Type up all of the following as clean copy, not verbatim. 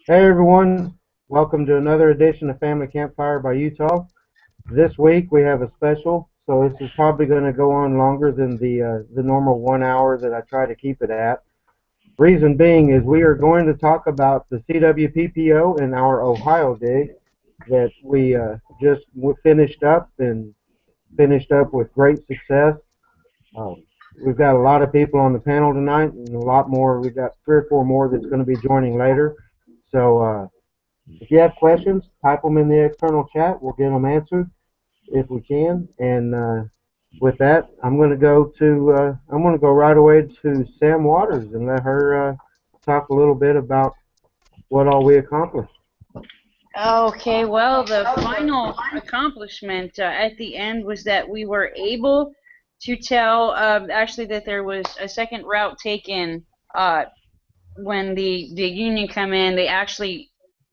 Hey everyone, welcome to another edition of Family Campfire by Utah. This week we have a special, so this is probably going to go on longer than the normal 1 hour that I try to keep it at. Reason being is we are going to talk about the CWPPO and our Ohio dig that we just finished up and finished up with great success. Um, we've got a lot of people on the panel tonight and a lot more. We've got three or four more that's going to be joining later. So if you have questions, type them in the external chat. We'll get them answered if we can. And with that, I'm going to go right away to Sam Waters and let her talk a little bit about what all we accomplished. Okay, well, the final accomplishment at the end was that we were able to tell actually that there was a second route taken when the union come in. They actually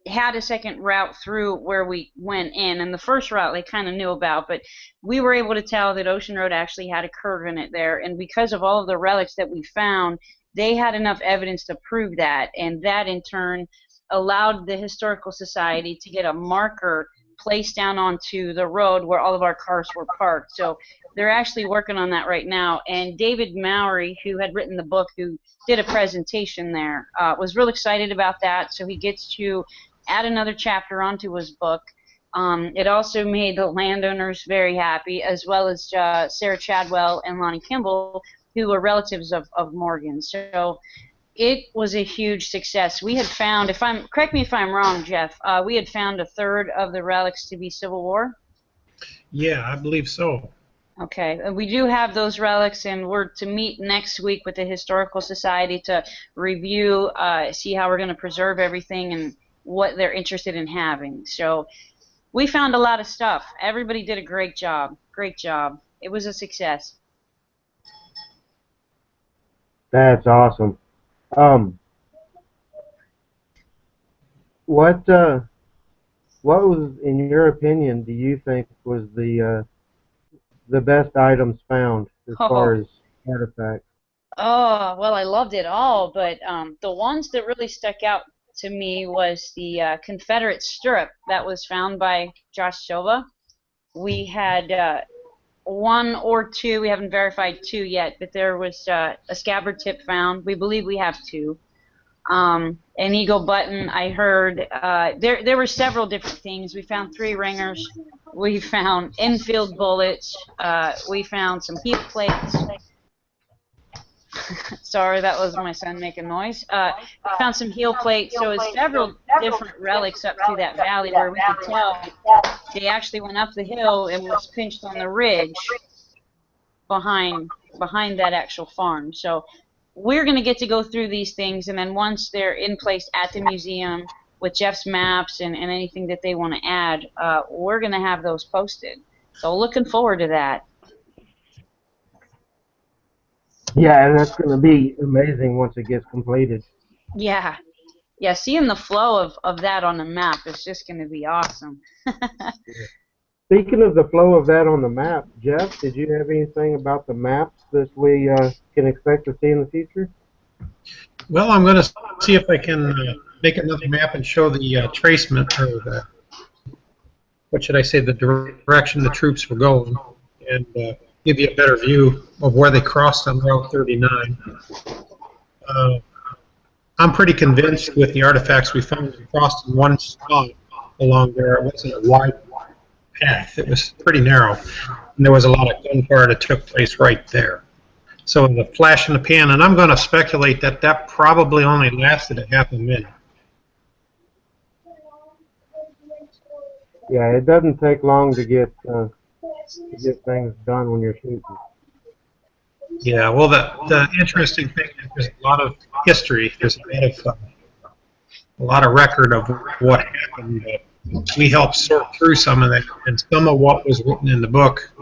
had a second route through where we went in, and the first route they kind of knew about, but we were able to tell that Ocean Road actually had a curve in it there, and because of all of the relics that we found, they had enough evidence to prove that, and that in turn allowed the Historical Society to get a marker placed down onto the road where all of our cars were parked. So they're actually working on that right now. And David Mowry, who had written the book, who did a presentation there, was real excited about that. So he gets to add another chapter onto his book. It also made the landowners very happy, as well as Sarah Chadwell and Lonnie Kimball, who were relatives of Morgan. So it was a huge success. We had found, correct me if I'm wrong, Jeff, we had found a third of the relics to be Civil War. Yeah, I believe so. Okay, and we do have those relics, and we're to meet next week with the Historical Society to review, see how we're going to preserve everything and what they're interested in having. So we found a lot of stuff. Everybody did a great job. Great job. It was a success. That's awesome. Um, what uh, what was, in your opinion, do you think was the best items found as far Oh, as artifacts? Oh, well, I loved it all, but the ones that really stuck out to me was the Confederate stirrup that was found by Josh Silva. We had one or two, we haven't verified two yet, but there was a scabbard tip found. We believe we have two. An eagle button, I heard. There were several different things. We found three ringers. We found infield bullets. We found some heel plates. Sorry, that was my son making noise. Found some heel plates, so it's several different relics up through that valley where we could tell they actually went up the hill and was pinched on the ridge behind that actual farm. So we're going to get to go through these things, and then once they're in place at the museum with Jeff's maps and anything that they want to add, we're going to have those posted. So looking forward to that. Yeah, and that's going to be amazing once it gets completed. Yeah. Yeah, seeing the flow of that on the map is just going to be awesome. Speaking of the flow of that on the map, Jeff, did you have anything about the maps that we can expect to see in the future? Well, I'm going to see if I can make another map and show the tracement, or the, what should I say, the direction the troops were going, and give you a better view of where they crossed on Route 39. I'm pretty convinced with the artifacts we found, they crossed in one spot along there. It wasn't a wide path. It was pretty narrow, and there was a lot of gunfire that took place right there. So the flash in the pan, and I'm going to speculate that that probably only lasted a half a minute. Yeah, it doesn't take long to get things done when you're shooting. Yeah, well, the interesting thing is there's a lot of history. There's a lot of record of what happened. We helped sort through some of that, and some of what was written in the book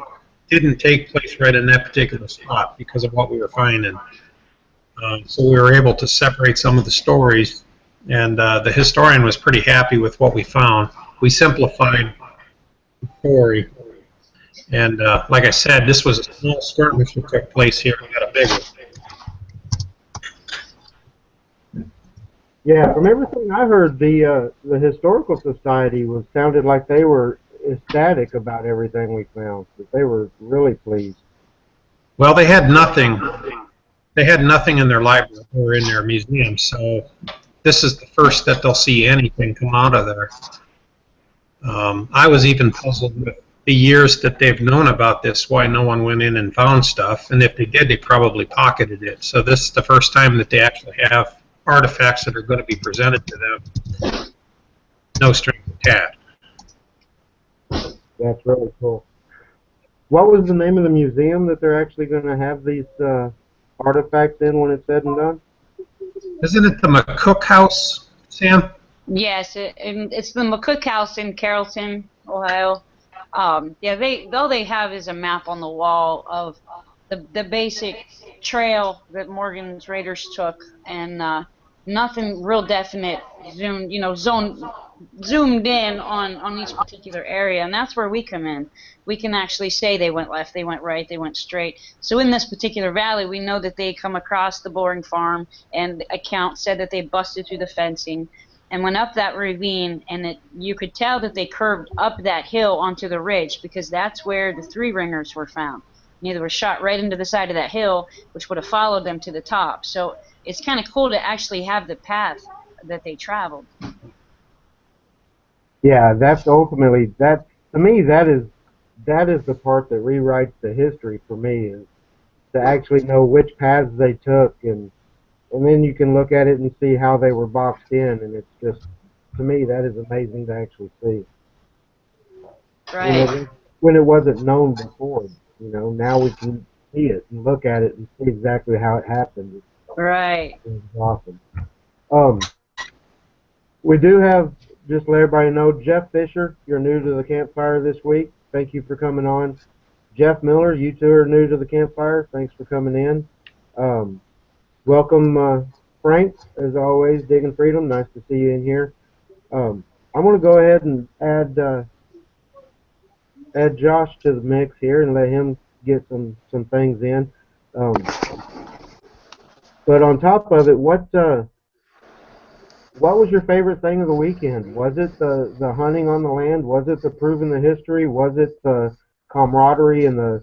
didn't take place right in that particular spot because of what we were finding. So we were able to separate some of the stories, and the historian was pretty happy with what we found. We simplified the story, and like I said, this was a small skirmish that took place here. We got a big one. Yeah, from everything I heard, the historical society was sounded like they were ecstatic about everything we found. That they were really pleased. Well, they had nothing. They had nothing in their library or in their museum, so this is the first that they'll see anything come out of there. I was even puzzled with the years that they've known about this, why no one went in and found stuff, and if they did, they probably pocketed it. So this is the first time that they actually have artifacts that are going to be presented to them, no strings attached. That's really cool. What was the name of the museum that they're actually going to have these artifacts in when it's said and done? Isn't it the McCook House, Sam? Yes, it's the McCook House in Carrollton, Ohio. Yeah, all they have is a map on the wall of the basic trail that Morgan's Raiders took, and nothing real definite zoomed in on each particular area, and that's where we come in. We can actually say they went left, they went right, they went straight. So in this particular valley, we know that they come across the boring farm, and the account said that they busted through the fencing and went up that ravine, and you could tell that they curved up that hill onto the ridge, because that's where the three ringers were found. And they were shot right into the side of that hill, which would have followed them to the top. So it's kind of cool to actually have the path that they traveled. Yeah, that's ultimately that. To me, that is the part that rewrites the history for me, is to actually know which paths they took, and then you can look at it and see how they were boxed in, and it's just, to me, that is amazing to actually see. Right. When it wasn't known before, now we can see it and look at it and see exactly how it happened. Right. It's awesome. Um, we do have, just to let everybody know, Jeff Fisher, you're new to the campfire this week. Thank you for coming on. Jeff Miller, you two are new to the campfire. Thanks for coming in. Welcome, Frank, as always, Digging Freedom. Nice to see you in here. I'm going to go ahead and add Josh to the mix here and let him get some things in. But on top of it, what was your favorite thing of the weekend? Was it the hunting on the land? Was it the proving the history? Was it the camaraderie and the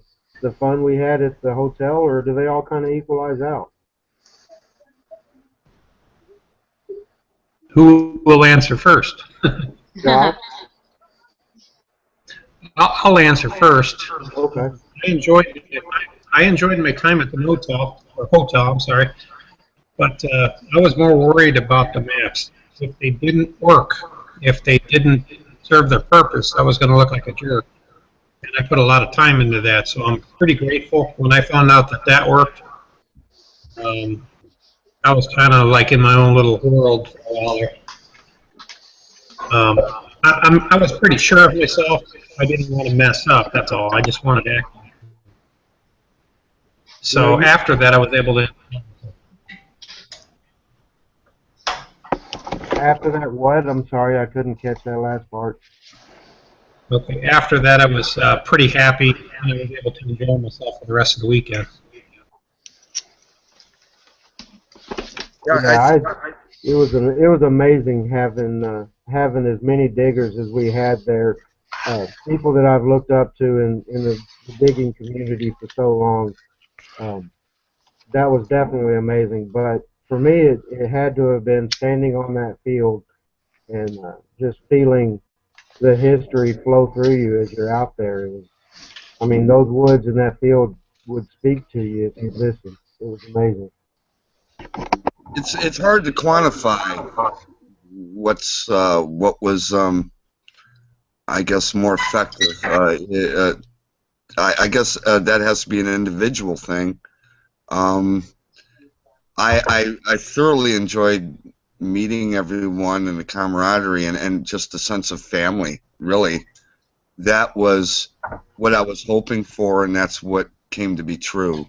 fun we had at the hotel, or do they all kind of equalize out? Who will answer first? Josh? I'll answer first. Okay. I enjoyed it. I enjoyed my time at the hotel. I'm sorry, but I was more worried about the maps. If they didn't work, if they didn't serve their purpose, I was going to look like a jerk. And I put a lot of time into that, so I'm pretty grateful when I found out that worked. I was kind of like in my own little world for a while there. I was pretty sure of myself. I didn't want to mess up. That's all. I just wanted to act. So after that, I was able to. After that, what? I'm sorry, I couldn't catch that last part. Okay. After that, I was pretty happy, and I was able to enjoy myself for the rest of the weekend. Yeah, it was amazing having as many diggers as we had there. People that I've looked up to in the digging community for so long. That was definitely amazing. But for me, it had to have been standing on that field and just feeling the history flow through you as you're out there. It was, I mean, those woods in that field would speak to you if you listened. It was amazing. It's hard to quantify what was I guess more effective. I guess that has to be an individual thing. I thoroughly enjoyed meeting everyone and the camaraderie and just the sense of family. Really, that was what I was hoping for, and that's what came to be true.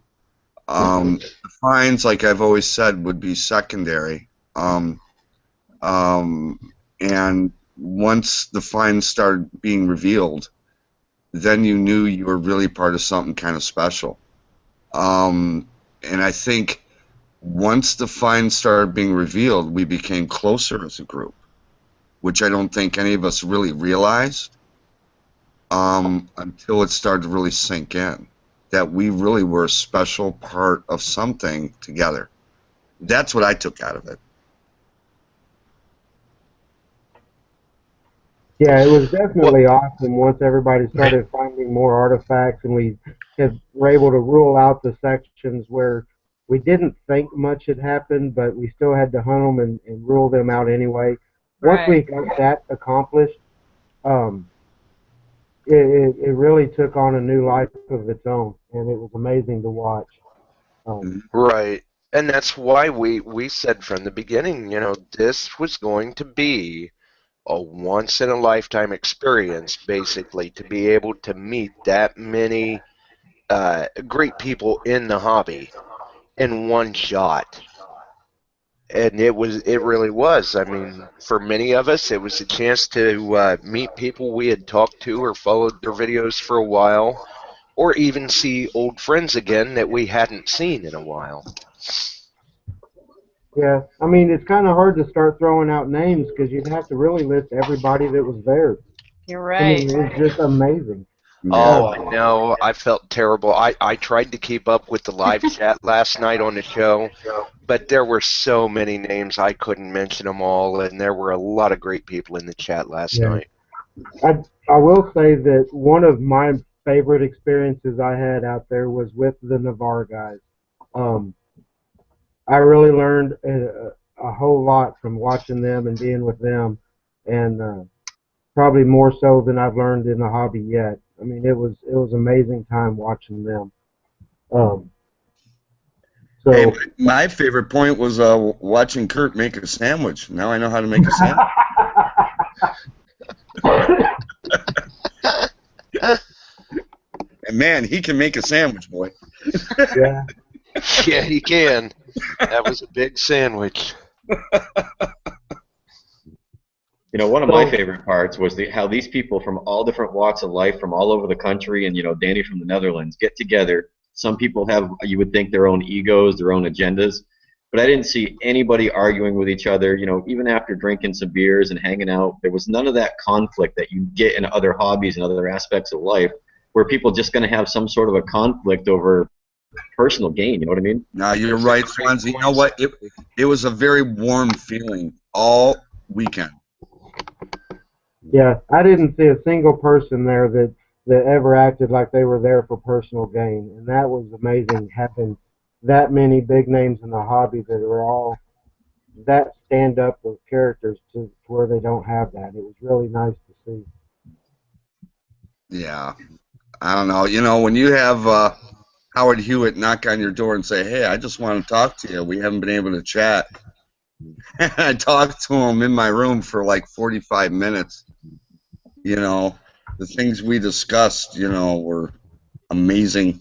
The finds, like I've always said, would be secondary. And once the finds started being revealed, then you knew you were really part of something kind of special. And I think once the find started being revealed, we became closer as a group, which I don't think any of us really realized until it started to really sink in, that we really were a special part of something together. That's what I took out of it. Yeah, it was definitely awesome once everybody started finding more artifacts, and were able to rule out the sections where we didn't think much had happened, but we still had to hunt them and rule them out anyway. Once we Right. got that accomplished, um, it really took on a new life of its own, and it was amazing to watch. Right. And that's why we said from the beginning, this was going to be a once in a lifetime experience, basically, to be able to meet that many great people in the hobby in one shot. And it really was. I mean, for many of us, it was a chance to meet people we had talked to or followed their videos for a while, or even see old friends again that we hadn't seen in a while. Yeah, I mean, it's kind of hard to start throwing out names because you'd have to really list everybody that was there. You're I mean, right. it was just amazing. Yeah. Oh, I know. I felt terrible. I tried to keep up with the live chat last night on the show, but there were so many names I couldn't mention them all, and there were a lot of great people in the chat last Yeah. night. I will say that one of my favorite experiences I had out there was with the Navarre guys. Um, I really learned a whole lot from watching them and being with them, and probably more so than I've learned in the hobby yet. I mean, it was amazing time watching them. Um, Hey, so. my favorite point was watching Kurt make a sandwich. Now I know how to make a sandwich. And man, he can make a sandwich, boy. Yeah. Yeah, he can. That was a big sandwich. One of my favorite parts was how these people from all different walks of life, from all over the country, and Danny from the Netherlands, get together. Some people have, you would think, their own egos, their own agendas, but I didn't see anybody arguing with each other. Even after drinking some beers and hanging out, there was none of that conflict that you get in other hobbies and other aspects of life, where people just going to have some sort of a conflict over personal gain. You know what I mean? No, you're right, Swansea. You know what? It was a very warm feeling all weekend. Yeah, I didn't see a single person there that ever acted like they were there for personal gain, and that was amazing having that many big names in the hobby that are all that stand up of characters to where they don't have that. It was really nice to see. Yeah. I don't know. When you have Howard Hewitt knock on your door and say, "Hey, I just want to talk to you. We haven't been able to chat." I talked to him in my room for like 45 minutes. The things we discussed, were amazing.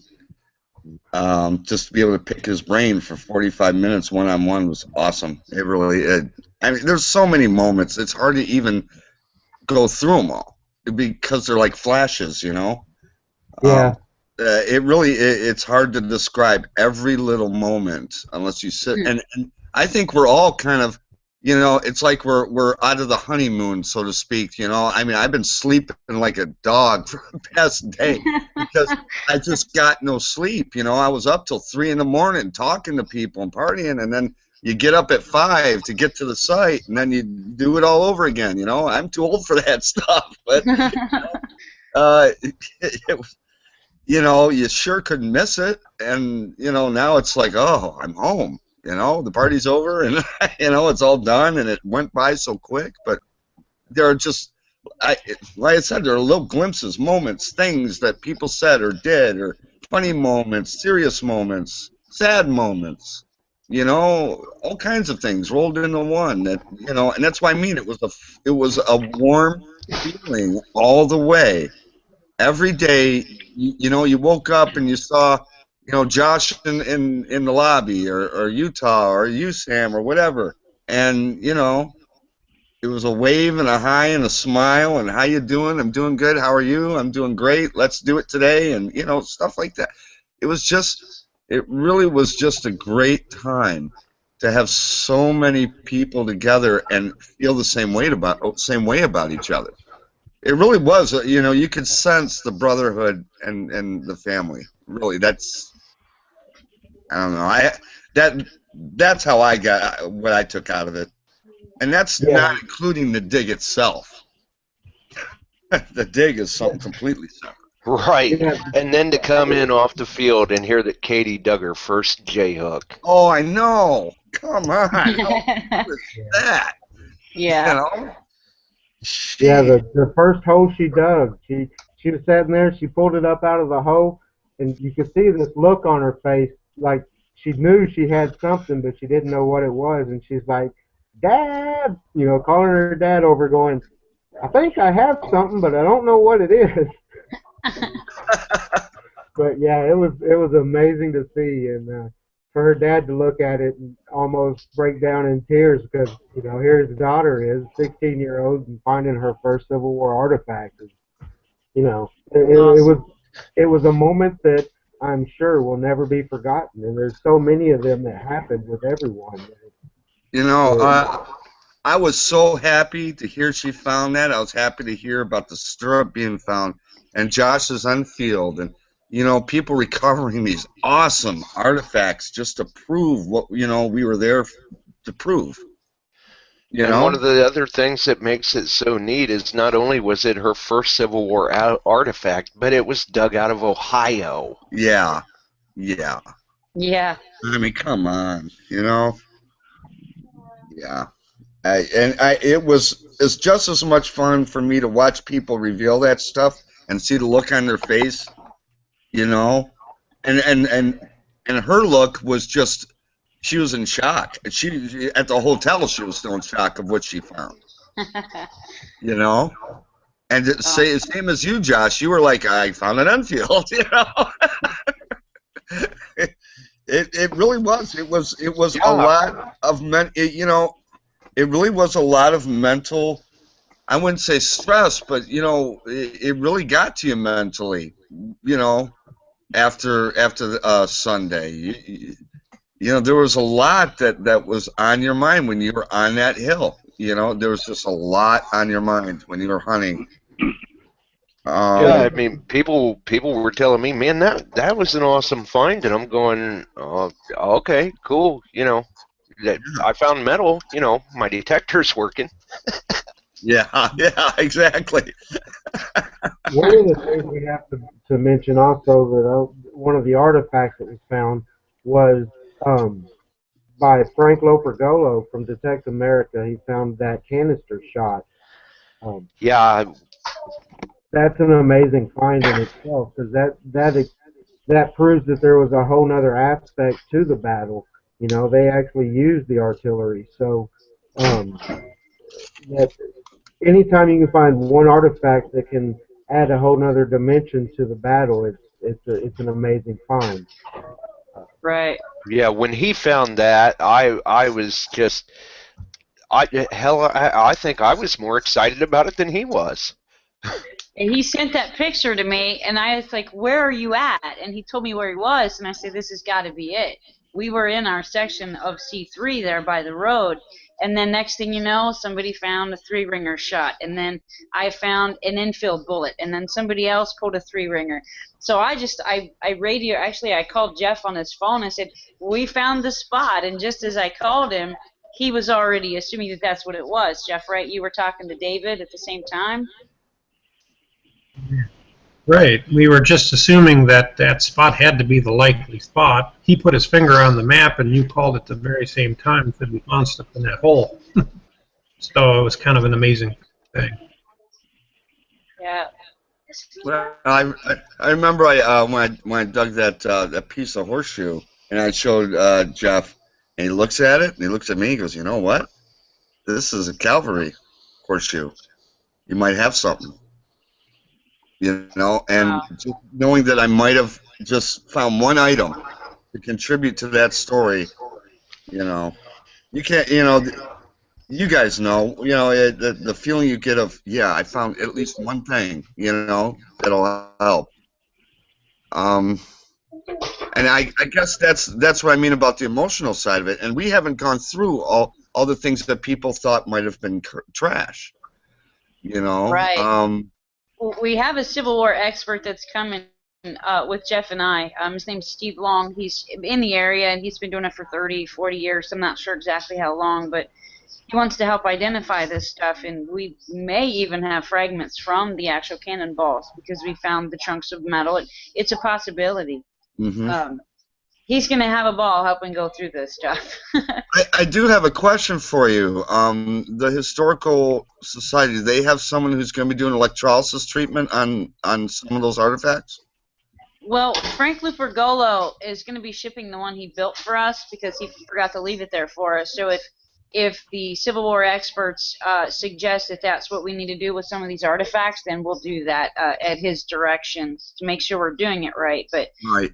Just to be able to pick his brain for 45 minutes one-on-one was awesome. It really, I mean, there's so many moments. It's hard to even go through them all because they're like flashes, Yeah. It's hard to describe every little moment unless you sit. And I think we're all kind of, it's like we're out of the honeymoon, so to speak. I mean, I've been sleeping like a dog for the past day because I just got no sleep. I was up till 3 in the morning talking to people and partying, and then you get up at 5 to get to the site, and then you do it all over again. I'm too old for that stuff, but it was. You sure couldn't miss it, and now it's like, oh, I'm home. The party's over, and it's all done, and it went by so quick. But there are just, like I said, there are little glimpses, moments, things that people said or did, or funny moments, serious moments, sad moments. All kinds of things rolled into one. That and that's why I mean it was a warm feeling all the way. Every day, you woke up and you saw, Josh in the lobby, or Utah, or you, Sam, or whatever, and it was a wave and a hi and a smile and how you doing? I'm doing good. How are you? I'm doing great. Let's do it today, and stuff like that. It was just it really was just a great time to have so many people together and feel the same way about each other. It really was. You could sense the brotherhood and the family. Really, I don't know. That's how I got what I took out of it, and that's Yeah, not including the dig itself. The dig is something completely separate. Right. yeah, And then to come in off the field and hear that Katie dug her first J hook. Oh, I know. Come on. How cool is that? Yeah. You know? yeah. She, The first hole she dug, she was sitting there. She pulled it up out of the hole, and you could see this look on her face, like she knew she had something, but she didn't know what it was. And she's like, "Dad," calling her dad over, going, "I think I have something, but I don't know what it is." But yeah, it was amazing to see, and for her dad to look at it and almost break down in tears because here his daughter is 16-year-old and finding her first Civil War artifact. Awesome. It was a moment that I'm sure will never be forgotten, and there's so many of them that happened with everyone. you know, Uh, I was so happy to hear she found that. I was happy to hear about the stirrup being found and Josh's unfield and people recovering these awesome artifacts just to prove what we were there to prove. You And one know? of the other things that makes it so neat is not only was it her first Civil War artifact, but it was dug out of Ohio. Yeah. Yeah. Yeah. I mean, come on. Yeah. It's just as much fun for me to watch people reveal that stuff and see the look on their face, you know, and her look was just she was in shock. She at the hotel she was still in shock of what she found, you know. And same as you, Josh. You were like, I found an Enfield, It really was. It was a Yeah, lot of it really was a lot of mental. I wouldn't say stress, but it really got to you mentally. After Sunday, there was a lot that was on your mind when you were on that hill. There was just a lot on your mind when you were hunting. yeah. yeah, I mean, people were telling me, man, that was an awesome find, and I'm going, okay, cool. That I found metal. My detector's working. Yeah, yeah, exactly. one of the things we have to mention also that one of the artifacts that was found was by Frank Lopergolo from Detect America. He found that canister shot. Um, Yeah, that's an amazing find in itself because that proves that there was a whole other aspect to the battle. They actually used the artillery. So um, that anytime you can find one artifact that can add a whole other dimension to the battle, it's an amazing find. Right. yeah. When he found that, I was just, I think I was more excited about it than he was. And he sent that picture to me, and I was like, "Where are you at?" And he told me where he was, and I said, "This has got to be it." We were in our section of C3 there by the road, and then next thing you know, somebody found a three-ringer shot, and then I found an infield bullet, and then somebody else pulled a three-ringer. So I called Jeff on his phone. I said, "We found the spot," and just as I called him, he was already assuming that that's what it was. Jeff, right? You were talking to David at the same time. Right. We were just assuming that that spot had to be the likely spot. He put his finger on the map, and you called at the very same time and said we found stuff in that hole. So it was kind of an amazing thing. Yeah. Well, I remember when I dug that piece of horseshoe and I showed Jeff and he looks at it and he looks at me and he goes, you know what? This is a cavalry horseshoe. You might have something, and Wow. just knowing that I might have just found one item to contribute to that story, you know, you can't, you guys know, the feeling you get of, yeah, I found at least one thing, that'll help. Um, And I guess that's what I mean about the emotional side of it. And we haven't gone through all the things that people thought might have been trash. You know. Right. We have a Civil War expert that's coming with Jeff and I. His name's Steve Long. He's in the area, and he's been doing it for 30, 40 years. I'm not sure exactly how long, but he wants to help identify this stuff, and we may even have fragments from the actual cannonballs because we found the chunks of metal. It's a possibility. Mm-hmm. He's going to have a ball helping go through this stuff. I do have a question for you. The Historical Society, do they have someone who's going to be doing electrolysis treatment on some of those artifacts? Well, Frank Lupergolo is going to be shipping the one he built for us because he forgot to leave it there for us. So if the Civil War experts suggest that that's what we need to do with some of these artifacts, then we'll do that at his directions to make sure we're doing it right. But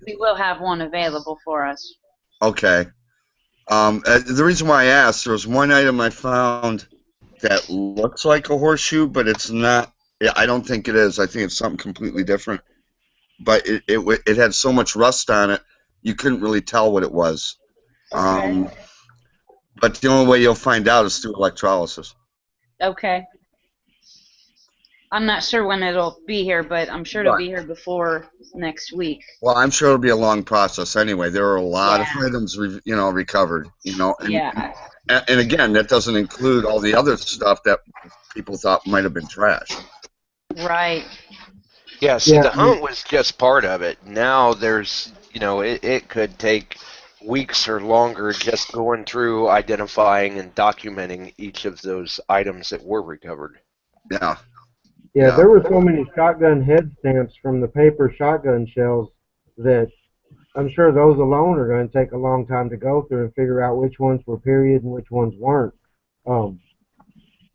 we will have one available for us. Okay. The reason why I asked, there was one item I found that looks like a horseshoe, but it's not. I don't think it is. I think it's something completely different. But it had so much rust on it, you couldn't really tell what it was. Okay. But the only way you'll find out is through electrolysis. Okay. I'm not sure when it'll be here, but I'm sure it'll be here before next week. Well, I'm sure it'll be a long process anyway. There are a lot of items, recovered. And again, that doesn't include all the other stuff that people thought might have been trash. Right. Yeah. See, the hunt was just part of it. Now there's, it could take weeks or longer just going through, identifying, and documenting each of those items that were recovered. Yeah. Yeah, there were so many shotgun head stamps from the paper shotgun shells that I'm sure those alone are going to take a long time to go through and figure out which ones were period and which ones weren't. I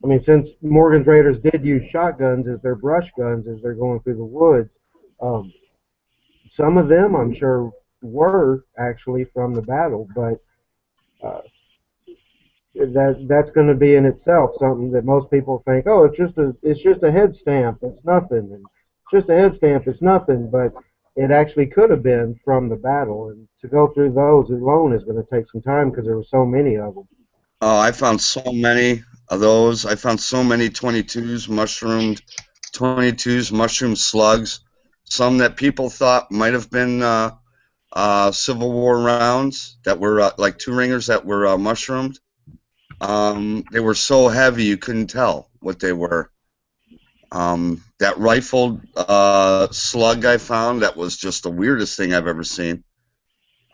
mean, since Morgan's Raiders did use shotguns as their brush guns as they're going through the woods, some of them I'm sure were actually from the battle, but that's going to be in itself something that most people think, oh, it's just a head stamp, it's nothing, and it's just a head stamp, it's nothing, but it actually could have been from the battle, and to go through those alone is going to take some time because there were so many of them. Oh, I found so many of those. I found so many 22s, mushroom slugs, some that people thought might have been Civil War rounds that were like two-ringers that were mushroomed. They were so heavy you couldn't tell what they were. That rifled slug I found, that was just the weirdest thing I've ever seen.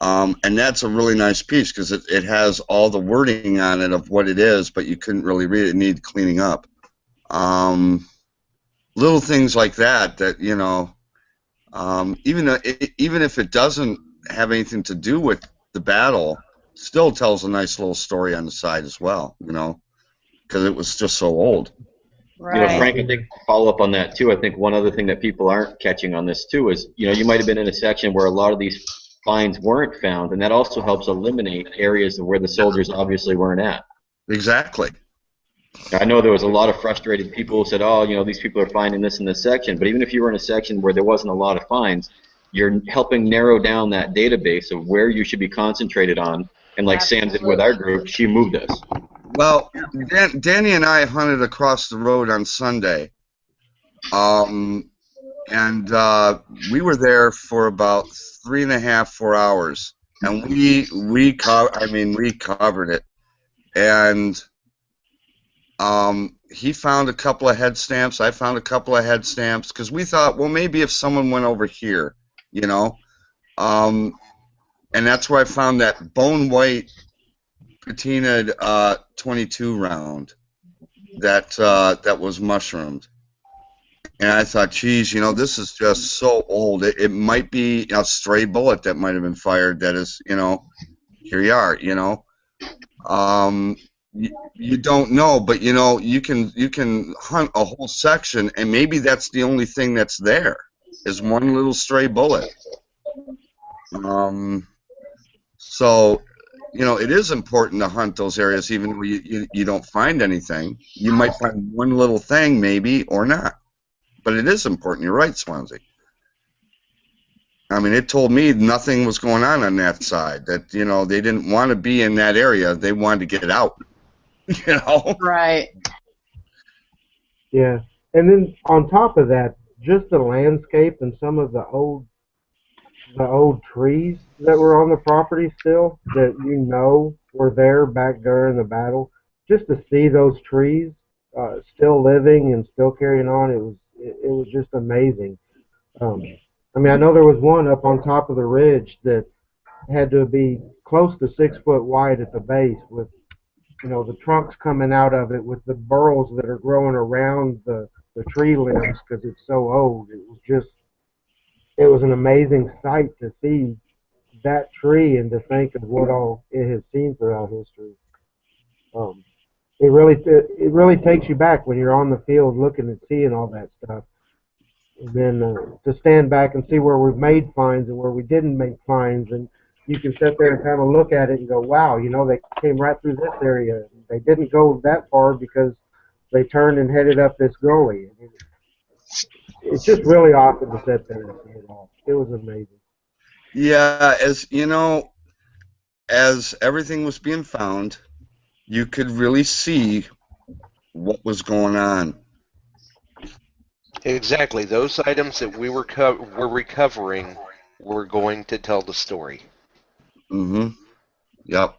And that's a really nice piece because it has all the wording on it of what it is, but you couldn't really read it. It needed cleaning up. Little things like that, even if it doesn't have anything to do with the battle, still tells a nice little story on the side as well, because it was just so old. Right. Frank, I think follow up on that too. I think one other thing that people aren't catching on this too is, you might have been in a section where a lot of these finds weren't found, and that also helps eliminate areas where the soldiers obviously weren't at. Exactly. I know there was a lot of frustrated people who said, oh, these people are finding this in this section, but even if you were in a section where there wasn't a lot of finds, you're helping narrow down that database of where you should be concentrated on, and like Sam did with our group, she moved us. Well, Danny and I hunted across the road on Sunday, and we were there for about 3.5, 4 hours, and we covered it, and he found a couple of head stamps, I found a couple of head stamps, because we thought, well, maybe if someone went over here, and that's where I found that bone white patinaed 22 round that was mushroomed. And I thought, geez, this is just so old. It might be a stray bullet that might have been fired. That is, here you are. You don't know, but you can hunt a whole section, and maybe that's the only thing that's there is one little stray bullet. So, it is important to hunt those areas, even when you don't find anything. You might find one little thing, maybe, or not. But it is important. You're right, Swansea. I mean, it told me nothing was going on that side. That they didn't want to be in that area. They wanted to get out. Right. Yeah. And then on top of that, just the landscape and some of the old trees that were on the property still that were there back during the battle. Just to see those trees still living and still carrying on, it was just amazing. Um, I mean, I know there was one up on top of the ridge that had to be close to 6 foot wide at the base, with the trunks coming out of it, with the burls that are growing around the tree limbs because it's so old. It was an amazing sight to see that tree and to think of what all it has seen throughout history. Um, it really takes you back when you're on the field looking and seeing all that stuff. And then to stand back and see where we've made finds and where we didn't make finds, and you can sit there and kind of look at it and go, wow, they came right through this area. They didn't go that far because they turned and headed up this gully. I mean, it's just really awesome to sit there and see it all. It was amazing. Yeah, as everything was being found, you could really see what was going on. Exactly. Those items that we were recovering were going to tell the story. Mm-hmm. Yep.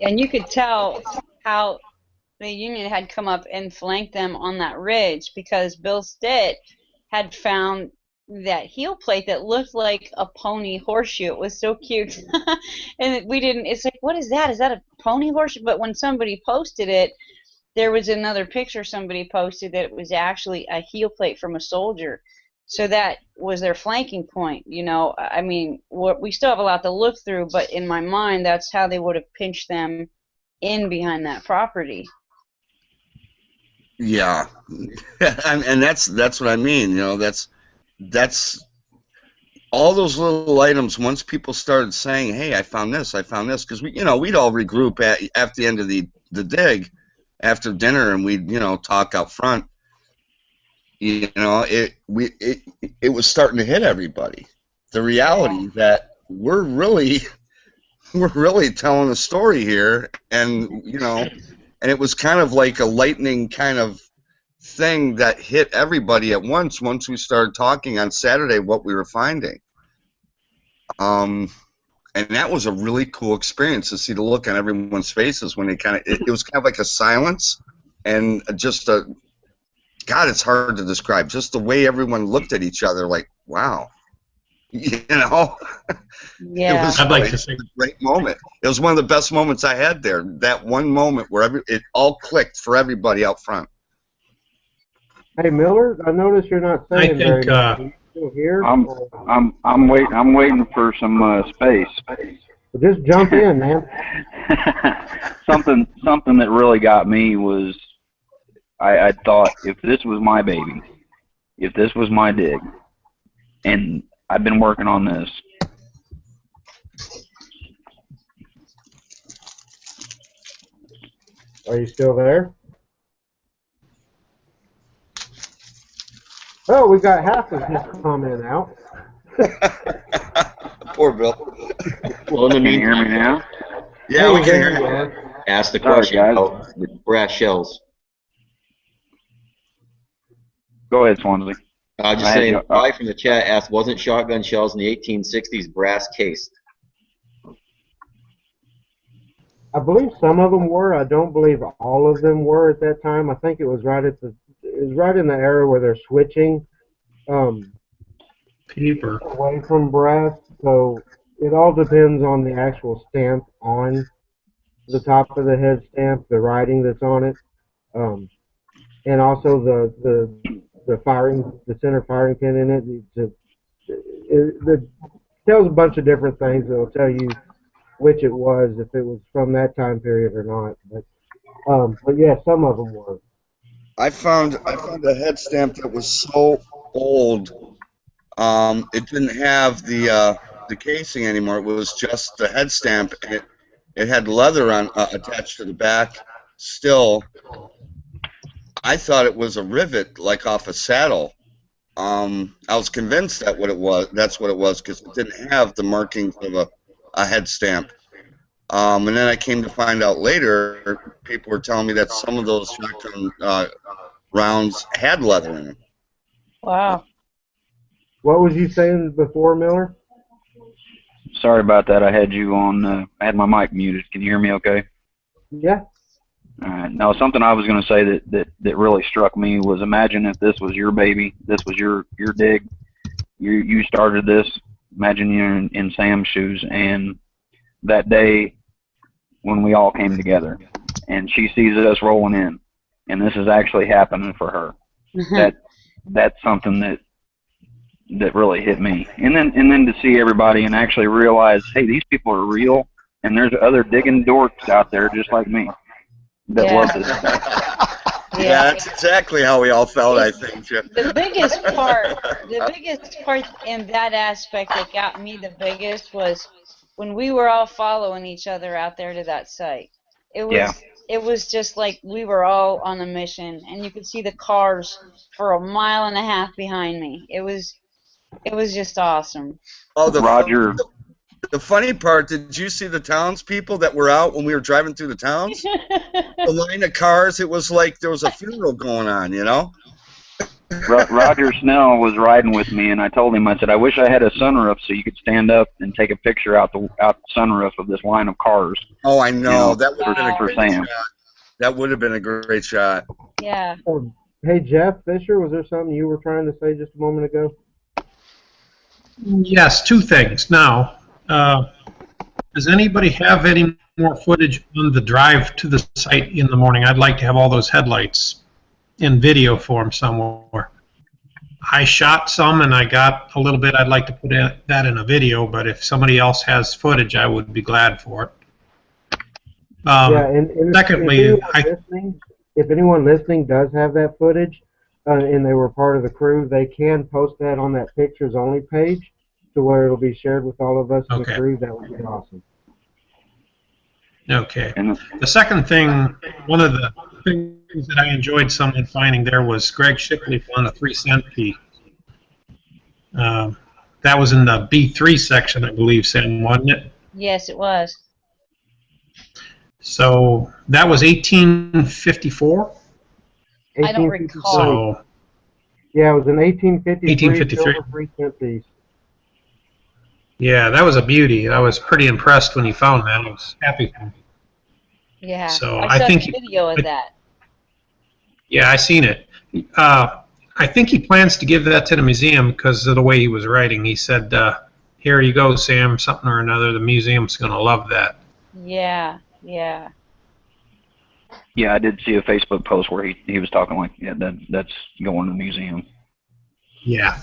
And you could tell how the Union had come up and flanked them on that ridge because Bill Stitt had found that heel plate that looked like a pony horseshoe. It was so cute. And it's like, what is that? Is that a pony horseshoe? But when somebody posted it, there was another picture somebody posted that it was actually a heel plate from a soldier. So that was their flanking point. I mean, we still have a lot to look through, but in my mind, that's how they would have pinched them in behind that property. Yeah, and that's what I mean. That's all those little items. Once people started saying, "Hey, I found this," because we'd all regroup at the end of the dig after dinner, and we'd talk out front. It was starting to hit everybody. The reality that we're really telling a story here, and and it was kind of like a lightning kind of thing that hit everybody at once we started talking on Saturday what we were finding. And that was a really cool experience to see the look on everyone's faces when they it was kind of like a silence and just God, it's hard to describe. Just the way everyone looked at each other like, wow. Yeah. It was I'd like to say a great moment. It was one of the best moments I had there. That one moment where it all clicked for everybody out front. Hey Miller, I noticed you're not saying very much. Are you still here? I'm waiting for some space. Well, just jump in, man. Something that really got me was I thought, if this was my baby, if this was my dig, and I've been working on this. Are you still there? Oh, we got half of his comment out. Poor Bill. Well, in the Can you hear meantime, me now? Yeah, we can hear you. you. ask the Sorry, question guys. about the brass shells. Go ahead, Swansea. Just saying, Guy from the chat asked, wasn't shotgun shells in the 1860s brass cased? I believe some of them were. I don't believe all of them were at that time. I think it was right in the era where they're switching paper. away from brass. So it all depends on the actual stamp on the top of the head stamp, the writing that's on it, and also the center firing pin in it. It tells a bunch of different things. It'll tell you which it was, if it was from that time period or not. But yeah, some of them were. I found a head stamp that was so old, it didn't have the casing anymore. It was just the head stamp, and it had leather attached to the back. Still, I thought it was a rivet, like off a saddle. I was convinced that what it was. That's what it was because it didn't have the markings of a head stamp. And then I came to find out later, people were telling me that some of those shotgun rounds had leather in them. Wow. What was you saying before, Miller? Sorry about that. I had you on. I had my mic muted. Can you hear me? Okay. Yeah. All right. Now, something I was going to say that really struck me was, imagine if this was your baby, this was your dig, you started this. Imagine you're in Sam's shoes, and that day when we all came together, and she sees us rolling in, and this is actually happening for her. That's something that really hit me. And then to see everybody and actually realize, hey, these people are real, and there's other digging dorks out there just like me that love this stuff. Yeah, that's exactly how we all felt, I think, Jeff. The biggest part in that aspect that got me the biggest was when we were all following each other out there to that site. It was just like we were all on a mission, and you could see the cars for a mile and a half behind me. It was just awesome. Oh, Roger. The funny part, did you see the townspeople that were out when we were driving through the towns? The line of cars, it was like there was a funeral going on, you know? Roger Snell was riding with me, and I told him, I said, I wish I had a sunroof so you could stand up and take a picture out the sunroof of this line of cars. Oh, I know. You know, that would have been a for great Sam. shot. That would have been a great shot. Yeah. Oh, hey, Jeff Fisher, was there something you were trying to say just a moment ago? Yes, two things. Now, does anybody have any more footage on the drive to the site in the morning? I'd like to have all those headlights in video form somewhere. I shot some and I got a little bit. I'd like to put that in a video, but if somebody else has footage, I would be glad for it. Yeah, and secondly, if anyone listening does have that footage and they were part of the crew, they can post that on that pictures only page to where it'll be shared with all of us in the crew. That would be awesome. Okay. The second thing, one of the things that I enjoyed someone finding there was Greg Shipley on a 3-cent piece. That was in the B3 section, I believe, Sam, wasn't it? Yes, it was. So that was 1854? I don't recall. So, yeah, it was an 1853 1853. silver 3-cent piece. Yeah, that was a beauty. I was pretty impressed when he found that. I was happy for him. Yeah, So I saw think the video of that. Yeah, I seen it. I think he plans to give that to the museum because of the way he was writing. He said, here you go, Sam, something or another. The museum's going to love that. Yeah, yeah. Yeah, I did see a Facebook post where he was talking like, yeah, that's going to the museum. Yeah.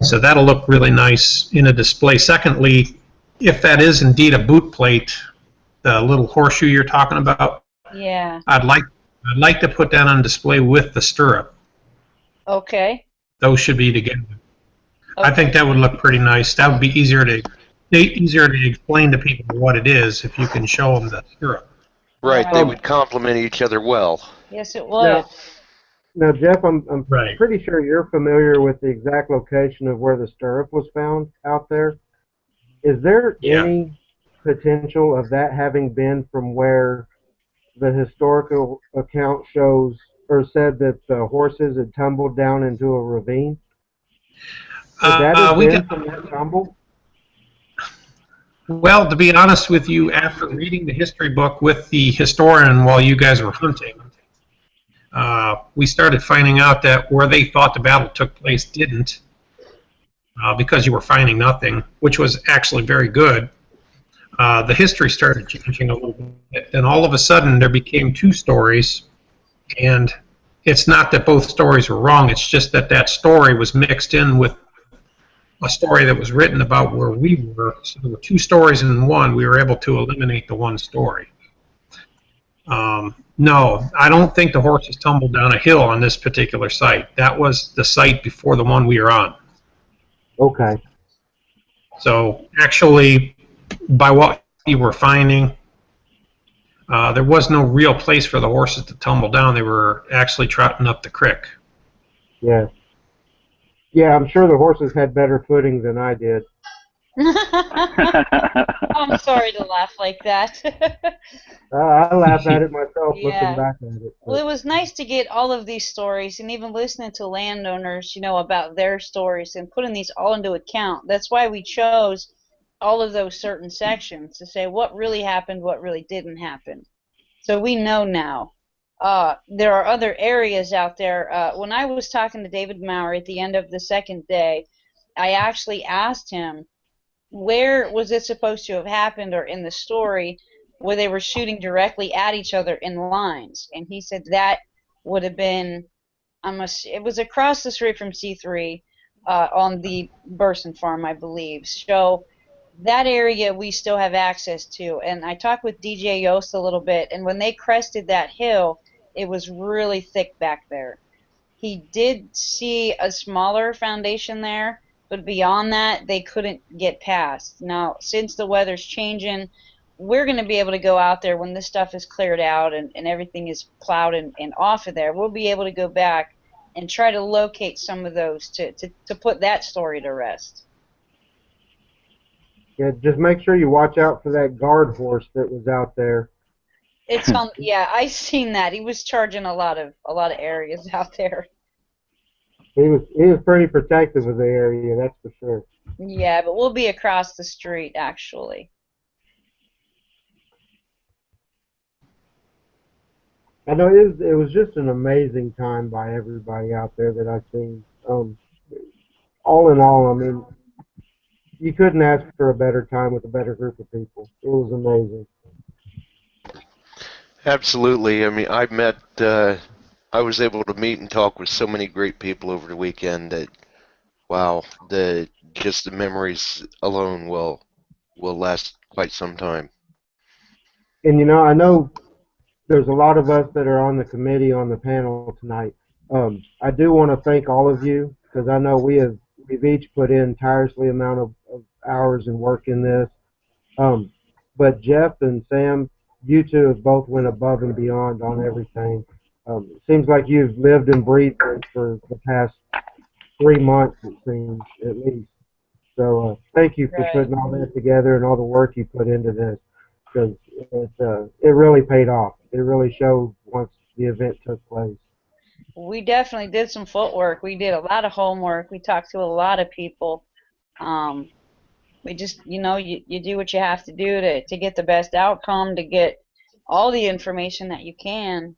So that'll look really nice in a display. Secondly, if that is indeed a boot plate, the little horseshoe you're talking about, Yeah. I'd like to put that on display with the stirrup. Okay. Those should be together. Okay. I think that would look pretty nice. That would be easier to explain to people what it is if you can show them the stirrup. Right, they would complement each other well. Yes, it would. Now, Jeff, I'm Right. pretty sure you're familiar with the exact location of where the stirrup was found out there. Is there any potential of that having been from where the historical account shows or said that the horses had tumbled down into a ravine? Could that have been from that tumble? Well, to be honest with you, after reading the history book with the historian while you guys were hunting, we started finding out that where they thought the battle took place didn't, because you were finding nothing, which was actually very good. The history started changing a little bit, and all of a sudden there became two stories, and it's not that both stories were wrong, it's just that that story was mixed in with a story that was written about where we were. So there were two stories in one. We were able to eliminate the one story. No, I don't think the horses tumbled down a hill on this particular site. That was the site before the one we were on. Okay. So actually, by what we were finding, there was no real place for the horses to tumble down. They were actually trotting up the creek. Yeah. Yeah, I'm sure the horses had better footing than I did. I'm sorry to laugh like that. I laugh at it myself looking Yeah. back at it. Well, But it was nice to get all of these stories and even listening to landowners, about their stories and putting these all into account. That's why we chose all of those certain sections to say what really happened, what really didn't happen. So we know now. There are other areas out there. When I was talking to David Maurer at the end of the second day, I actually asked him where was it supposed to have happened or in the story where they were shooting directly at each other in lines, and he said that would have been it was across the street from C3 on the Burson farm, I believe. So that area we still have access to, and I talked with DJ Yost a little bit, and when they crested that hill, it was really thick back there. He did see a smaller foundation there, but beyond that, they couldn't get past. Now, since the weather's changing, we're going to be able to go out there when this stuff is cleared out and everything is plowed and off of there. We'll be able to go back and try to locate some of those to put that story to rest. yeah, just make sure you watch out for that guard horse that was out there. It's on. Yeah, I seen that. He was charging a lot of areas out there. He was pretty protective of the area, that's for sure. Yeah, but we'll be across the street actually. I know it was just an amazing time by everybody out there that I've seen. All in all, I mean, you couldn't ask for a better time with a better group of people. It was amazing. Absolutely. I mean, I was able to meet and talk with so many great people over the weekend that, wow, just the memories alone will last quite some time. And I know there's a lot of us that are on the committee on the panel tonight. I do want to thank all of you because I know we've each put in tirelessly amount of hours and work in this. But Jeff and Sam, you two have both went above and beyond on everything. It seems like you've lived and breathed this for the past 3 months, it seems, at least. So thank you for putting all that together and all the work you put into this, because it really paid off. It really showed once the event took place. We definitely did some footwork. We did a lot of homework. We talked to a lot of people. We just, you do what you have to do to get the best outcome, to get all the information that you can.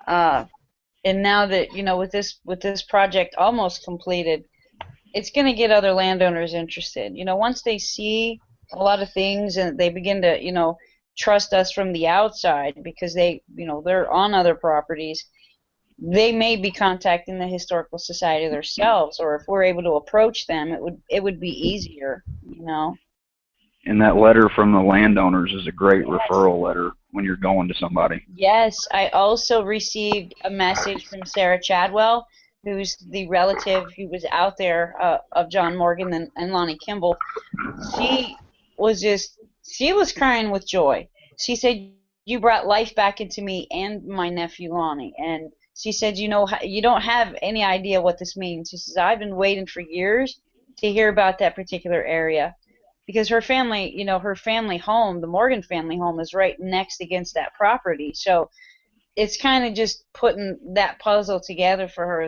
And now that, with this project almost completed, it's going to get other landowners interested. Once they see a lot of things and they begin to, trust us from the outside because they're on other properties, they may be contacting the Historical Society themselves, or if we're able to approach them, it would be easier, And that letter from the landowners is a great referral letter when you're going to somebody. Yes, I also received a message from Sarah Chadwell, who's the relative who was out there of John Morgan and Lonnie Kimball. She was crying with joy. She said, "You brought life back into me and my nephew Lonnie." And she said, "You don't have any idea what this means." She says, "I've been waiting for years to hear about that particular area." Because her family, her family home, the Morgan family home, is right next against that property. So it's kind of just putting that puzzle together for her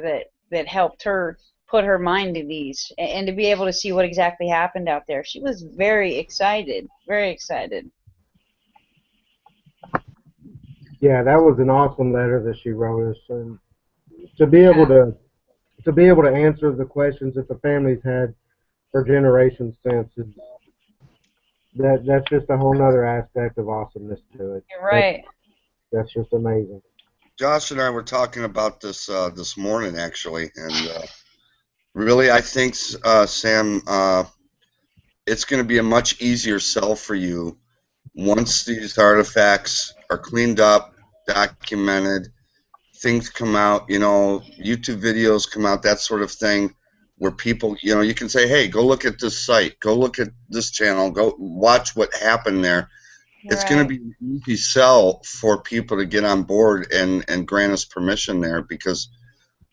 that helped her put her mind at ease and to be able to see what exactly happened out there. She was very excited, very excited. Yeah, that was an awesome letter that she wrote us, and to be able to answer the questions that the families had for generations since that's just a whole other aspect of awesomeness to it. You're right. That's just amazing. Josh and I were talking about this this morning, actually, and really, I think, Sam, it's going to be a much easier sell for you once these artifacts are cleaned up, documented, things come out, YouTube videos come out, that sort of thing, where people, you can say, hey, go look at this site, go look at this channel, go watch what happened there. It's going to be an easy sell for people to get on board and grant us permission there, because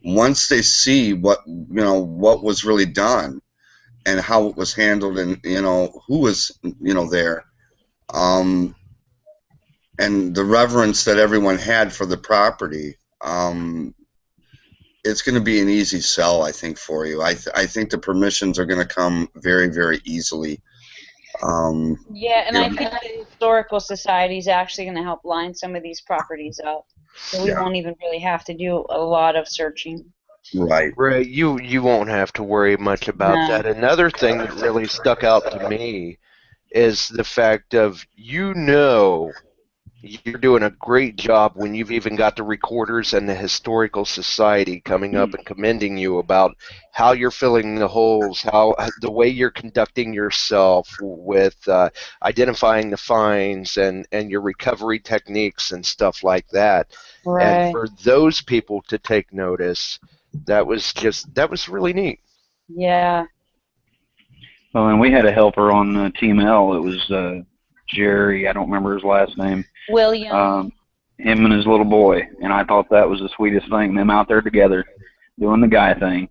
once they see what what was really done and how it was handled, and who was there, and the reverence that everyone had for the property, it's going to be an easy sell, I think, for you. I think the permissions are going to come very, very easily. Yeah, and you I know, think the Historical Society is actually going to help line some of these properties up. So we Yeah. won't even really have to do a lot of searching. Right. Right, you won't have to worry much about No. that. Another thing that really stuck out to me is the fact of you're doing a great job when you've even got the recorders and the historical society coming up and commending you about how you're filling the holes, how the way you're conducting yourself with identifying the finds and your recovery techniques and stuff like that. And Right. for those people to take notice, that was really neat. Yeah. Well, and we had a helper on Team L. It was Jerry. I don't remember his last name. William. Him and his little boy, and I thought that was the sweetest thing. Them out there together, doing the guy thing,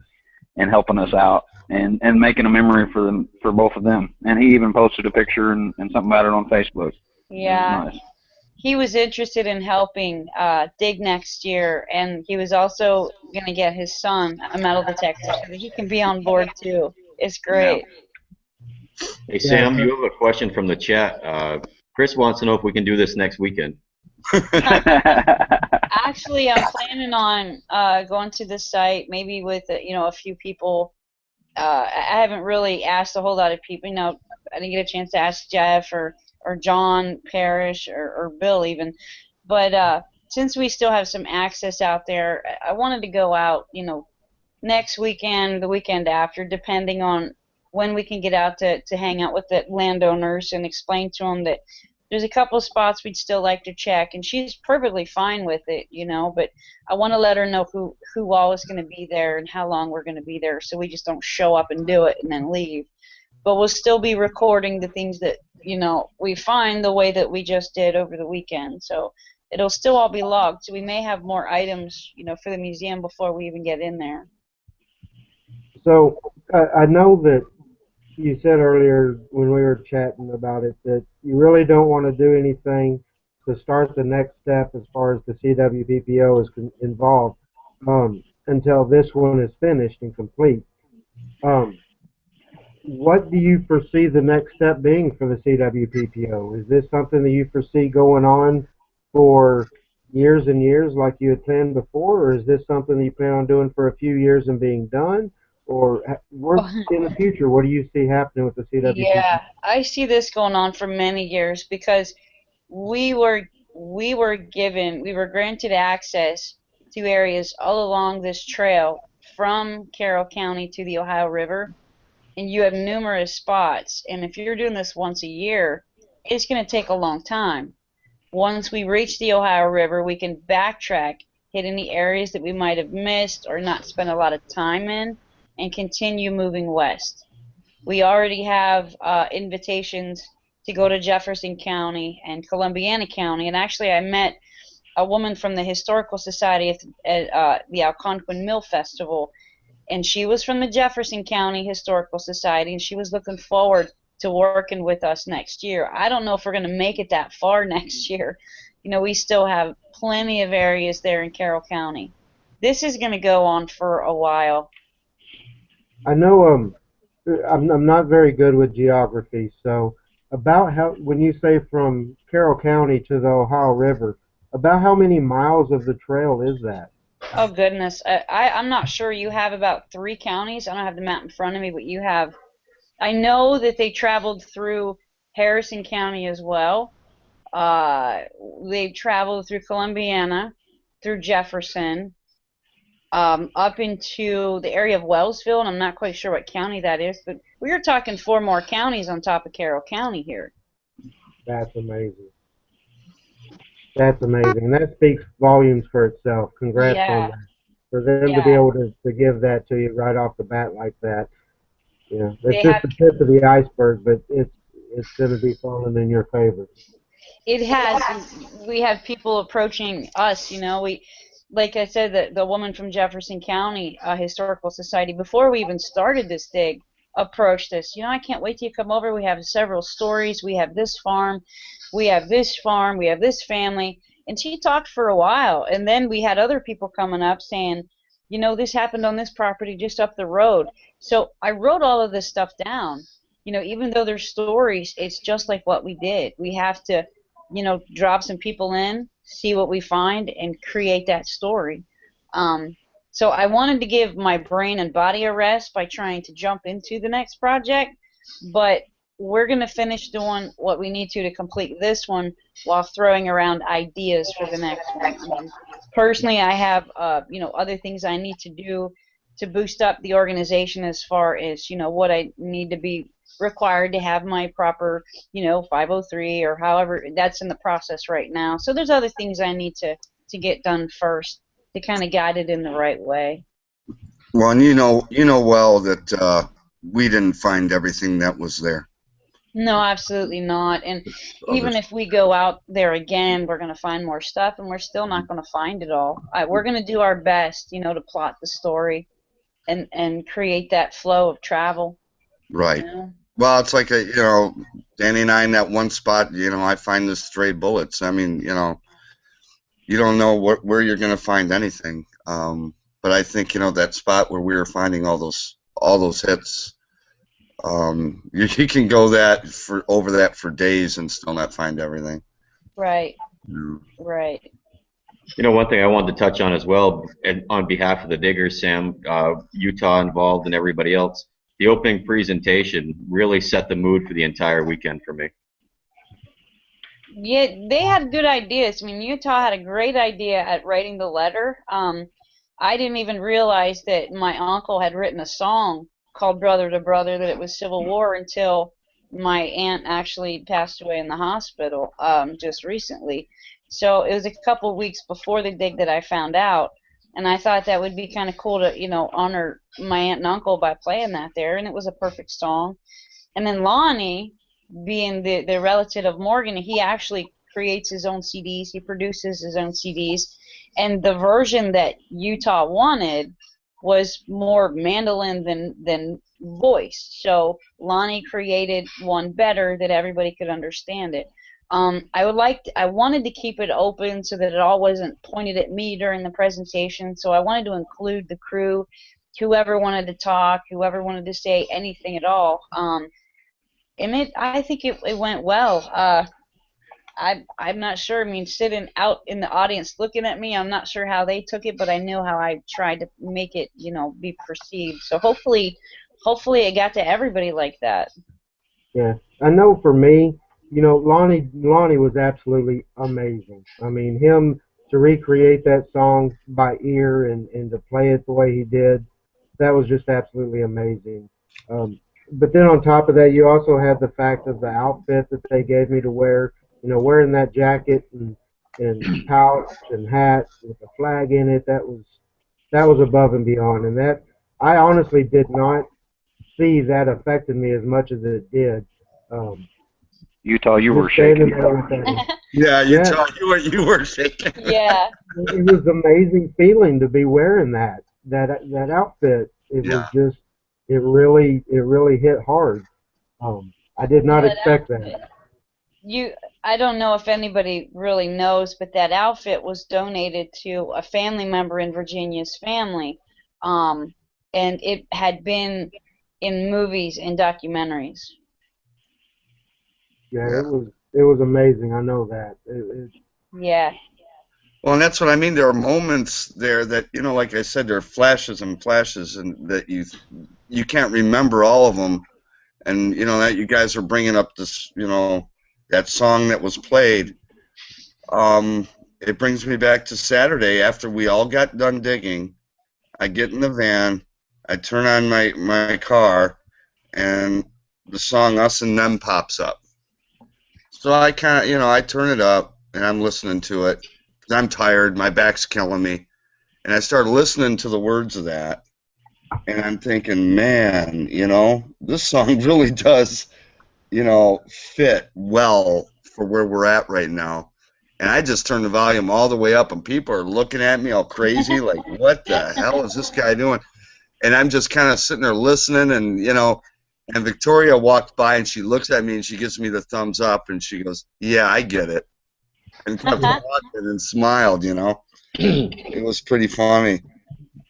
and helping us out, and making a memory for them, for both of them. And he even posted a picture and something about it on Facebook. Yeah. It was nice. He was interested in helping dig next year, and he was also going to get his son a metal detector so that he can be on board too. It's great. Hey, Yeah. Sam, you have a question from the chat. Chris wants to know if we can do this next weekend. Actually, I'm planning on going to the site, maybe with a few people. I haven't really asked a whole lot of people. I didn't get a chance to ask Jeff or John Parrish or Bill even. But since we still have some access out there, I wanted to go out, next weekend, the weekend after, depending on when we can get out to hang out with the landowners and explain to them that there's a couple of spots we'd still like to check, and she's perfectly fine with it, but I want to let her know who all is going to be there and how long we're going to be there, so we just don't show up and do it and then leave. But we'll still be recording the things that we find the way that we just did over the weekend, so it'll still all be logged, so we may have more items for the museum before we even get in there. So I know that you said earlier when we were chatting about it that you really don't want to do anything to start the next step as far as the CWPPO is involved until this one is finished and complete. What do you foresee the next step being for the CWPPO? Is this something that you foresee going on for years and years like you had planned before, or is this something that you plan on doing for a few years and being done? Or in the future, what do you see happening with the CWPPO? Yeah, I see this going on for many years because we were granted access to areas all along this trail from Carroll County to the Ohio River, and you have numerous spots. And if you're doing this once a year, it's going to take a long time. Once we reach the Ohio River, we can backtrack, hit any areas that we might have missed or not spent a lot of time in, and continue moving west. We already have invitations to go to Jefferson County and Columbiana County, and actually I met a woman from the Historical Society at the Algonquin Mill Festival, and she was from the Jefferson County Historical Society, and she was looking forward to working with us next year. I don't know if we're going to make it that far next year. We still have plenty of areas there in Carroll County. This is going to go on for a while. I know I'm not very good with geography, so about how, when you say from Carroll County to the Ohio River, about how many miles of the trail is that? Oh goodness, I'm not sure. You have about 3 counties. I don't have the map in front of me, but you have. I know that they traveled through Harrison County as well. They traveled through Columbiana, through Jefferson, up into the area of Wellsville, and I'm not quite sure what county that is, but we are talking 4 more counties on top of Carroll County here. That's amazing. That's amazing. That speaks volumes for itself. Congrats on that. For them to be able to give that to you right off the bat like that, it's just the tip of the iceberg, but it's going to be falling in your favor. It has. We have people approaching us. like I said, the woman from Jefferson County Historical Society, before we even started this dig, approached us. I can't wait till you come over. We have several stories. We have this farm. We have this farm. We have this family. And she talked for a while. And then we had other people coming up saying, this happened on this property just up the road. So I wrote all of this stuff down. Even though they're stories, it's just like what we did. We have to, drop some people in, see what we find, and create that story. So I wanted to give my brain and body a rest by trying to jump into the next project, but we're going to finish doing what we need to complete this one while throwing around ideas for the next one. I mean, personally, I have other things I need to do to boost up the organization as far as what I need to be required to have my proper 503 or however. That's in the process right now. So there's other things I need to get done first to kind of guide it in the right way. Well, and you know well that we didn't find everything that was there. No, absolutely not. And even if we go out there again, we're going to find more stuff, and we're still not going to find it all. We're going to do our best, to plot the story and create that flow of travel. Right. Well, it's like Danny and I in that one spot. I find the stray bullets. I mean, you don't know where you're going to find anything. But I think that spot where we were finding all those hits. You can go over that for days and still not find everything. Right. Yeah. Right. One thing I wanted to touch on as well, and on behalf of the diggers, Sam, Utah involved, and everybody else, the opening presentation really set the mood for the entire weekend for me. Yeah, they had good ideas. I mean, Utah had a great idea at writing the letter. I didn't even realize that my uncle had written a song called Brother to Brother, that it was Civil War, until my aunt actually passed away in the hospital just recently. So it was a couple of weeks before the dig that I found out, and I thought that would be kind of cool to honor my aunt and uncle by playing that there, and it was a perfect song. And then Lonnie, being the relative of Morgan, he actually creates his own CDs, he produces his own CDs, and the version that Utah wanted was more mandolin than voice. So Lonnie created one better that everybody could understand it. I wanted to keep it open so that it all wasn't pointed at me during the presentation. So I wanted to include the crew, whoever wanted to talk, whoever wanted to say anything at all. And I think it went well. I'm not sure. I mean, sitting out in the audience looking at me, I'm not sure how they took it, but I knew how I tried to make it, be perceived. So hopefully it got to everybody like that. Yeah, I know for me, Lonnie was absolutely amazing. I mean, him to recreate that song by ear and to play it the way he did, that was just absolutely amazing. But then on top of that, you also had the fact of the outfit that they gave me to wear. Wearing that jacket and pouch and hat with a flag in it, that was above and beyond. And that, I honestly did not see that affected me as much as it did. Utah, you were shaking. Yeah, Utah, you were shaking. Yeah. It was an amazing feeling to be wearing that outfit. It was just, it really hit hard. I did not expect that. I don't know if anybody really knows, but that outfit was donated to a family member in Virginia's family, and it had been in movies and documentaries. Yeah, it was amazing. I know that. Yeah. Well, and that's what I mean. There are moments there that, like I said, there are flashes and flashes, and that you can't remember all of them, and that you guys are bringing up this, that song that was played. It brings me back to Saturday after we all got done digging. I get in the van, I turn on my car, and the song "Us and Them" pops up. So I kind of, I turn it up and I'm listening to it. I'm tired, my back's killing me, and I start listening to the words of that, and I'm thinking, man, this song really does, fit well for where we're at right now. And I just turned the volume all the way up, and people are looking at me all crazy, like, what the hell is this guy doing? And I'm just kind of sitting there listening, and, you know, and Victoria walked by, and she looks at me, and she gives me the thumbs up, and she goes, yeah, I get it. And kept walking and smiled, you know. It was pretty funny.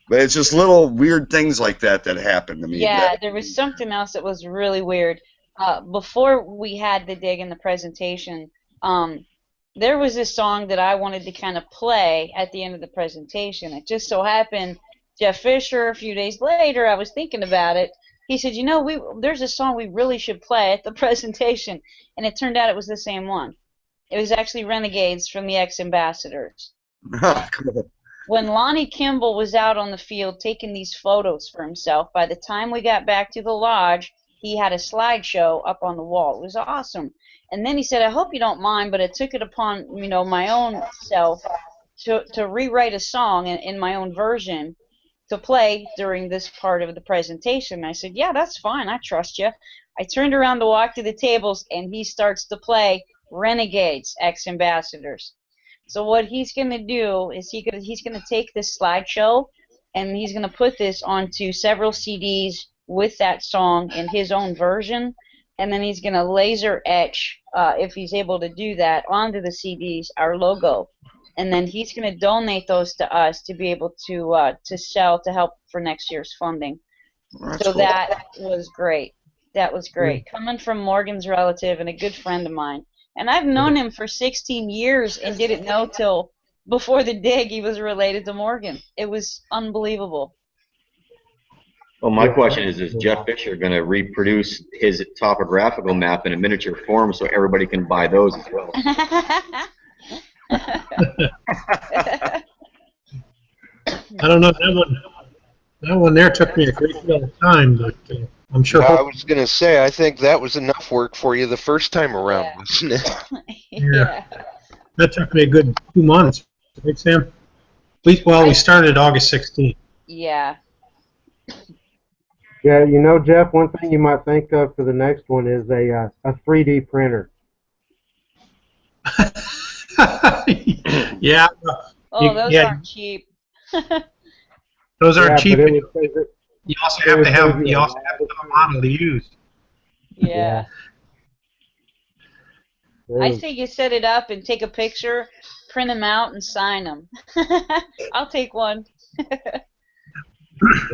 But it's just little weird things like that that happen to me. Yeah, there was something else that was really weird. Before we had the dig and the presentation, there was this song that I wanted to kind of play at the end of the presentation. It just so happened, Jeff Fisher, a few days later, I was thinking about it. He said, you know, there's a song we really should play at the presentation. And it turned out it was the same one. It was actually Renegades from the Ex-Ambassadors. Cool. When Lonnie Kimball was out on the field taking these photos for himself, by the time we got back to the lodge, he had a slideshow up on the wall. It was awesome. And then he said, I hope you don't mind, but I took it upon, you know, my own self to rewrite a song in my own version to play during this part of the presentation. I said, yeah, that's fine. I trust you. I turned around to walk to the tables, and he starts to play Renegades, Ex-Ambassadors. So what he's going to do is he's going to take this slideshow, and he's going to put this onto several CDs with that song in his own version, and then he's going to laser etch, if he's able to do that, onto the CDs our logo, and then he's going to donate those to us to be able to sell to help for next year's funding. That's So cool. that was great. That was great. Coming from Morgan's relative and a good friend of mine. And I've known him for 16 years and didn't know till before the dig he was related to Morgan. It was unbelievable. Well, my question is Jeff Fisher going to reproduce his topographical map in a miniature form so everybody can buy those as well? I don't know, that one there took me a great deal of time, but I'm sure. I was going to say, I think that was enough work for you the first time around, wasn't it? Yeah. That took me a good 2 months, right, Sam? We started August 16th. Yeah. Yeah, you know, Jeff, one thing you might think of for the next one is a 3D printer. Yeah. Oh, those aren't cheap. Those aren't cheap. But it would save it. You also have to have a model to use. Yeah. Yeah. I say you set it up and take a picture, print them out, and sign them. I'll take one.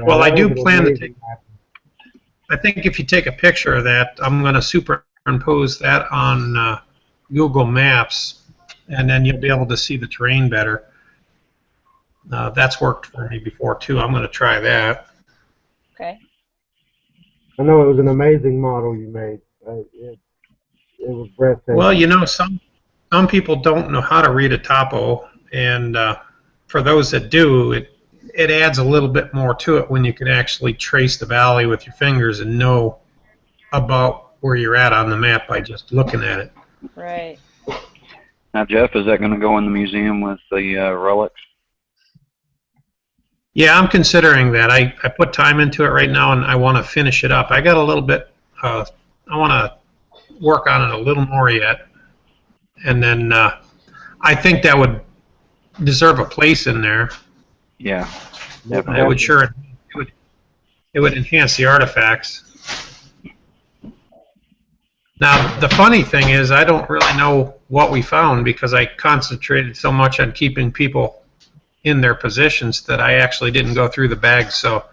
Well, I do plan to take. I think if you take a picture of that, I'm going to superimpose that on Google Maps, and then you'll be able to see the terrain better. That's worked for me before too. I'm going to try that. Okay. I know it was an amazing model you made. It was breathtaking. Well, you know, some people don't know how to read a topo, and for those that do, it adds a little bit more to it when you can actually trace the valley with your fingers and know about where you're at on the map by just looking at it. Right. Now, Jeff, is that going to go in the museum with the relics? Yeah, I'm considering that. I put time into it right now, and I want to finish it up. I got a little bit. I want to work on it a little more yet, and then I think that would deserve a place in there. Yeah, It would sure. It would enhance the artifacts. Now, the funny thing is, I don't really know what we found because I concentrated so much on keeping people in their positions that I actually didn't go through the bags. So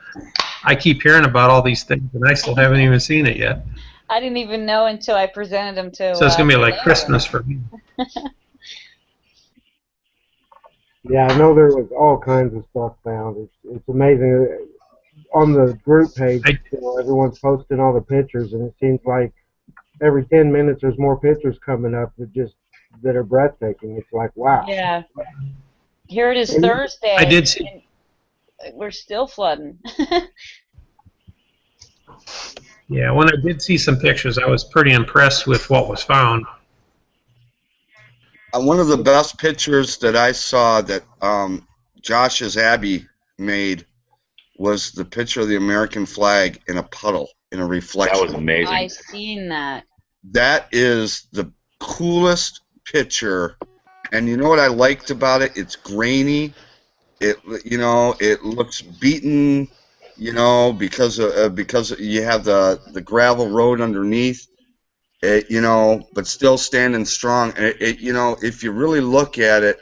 I keep hearing about all these things, and I still haven't even seen it yet. I didn't even know until I presented them to. So it's gonna be like Christmas for me. Yeah, I know there was all kinds of stuff found. It's amazing. On the group page, you know, everyone's posting all the pictures, and it seems like every 10 minutes there's more pictures coming up that are breathtaking. It's like, wow. Yeah. Here it is Thursday. I did see. We're still flooding. Yeah, when I did see some pictures, I was pretty impressed with what was found. One of the best pictures that I saw that Josh's Abbey made was the picture of the American flag in a puddle, in a reflection. That was amazing. I seen that. That is the coolest picture And you know what I liked about it? It's grainy. It looks beaten, because you have the gravel road underneath. But still standing strong. And if you really look at it,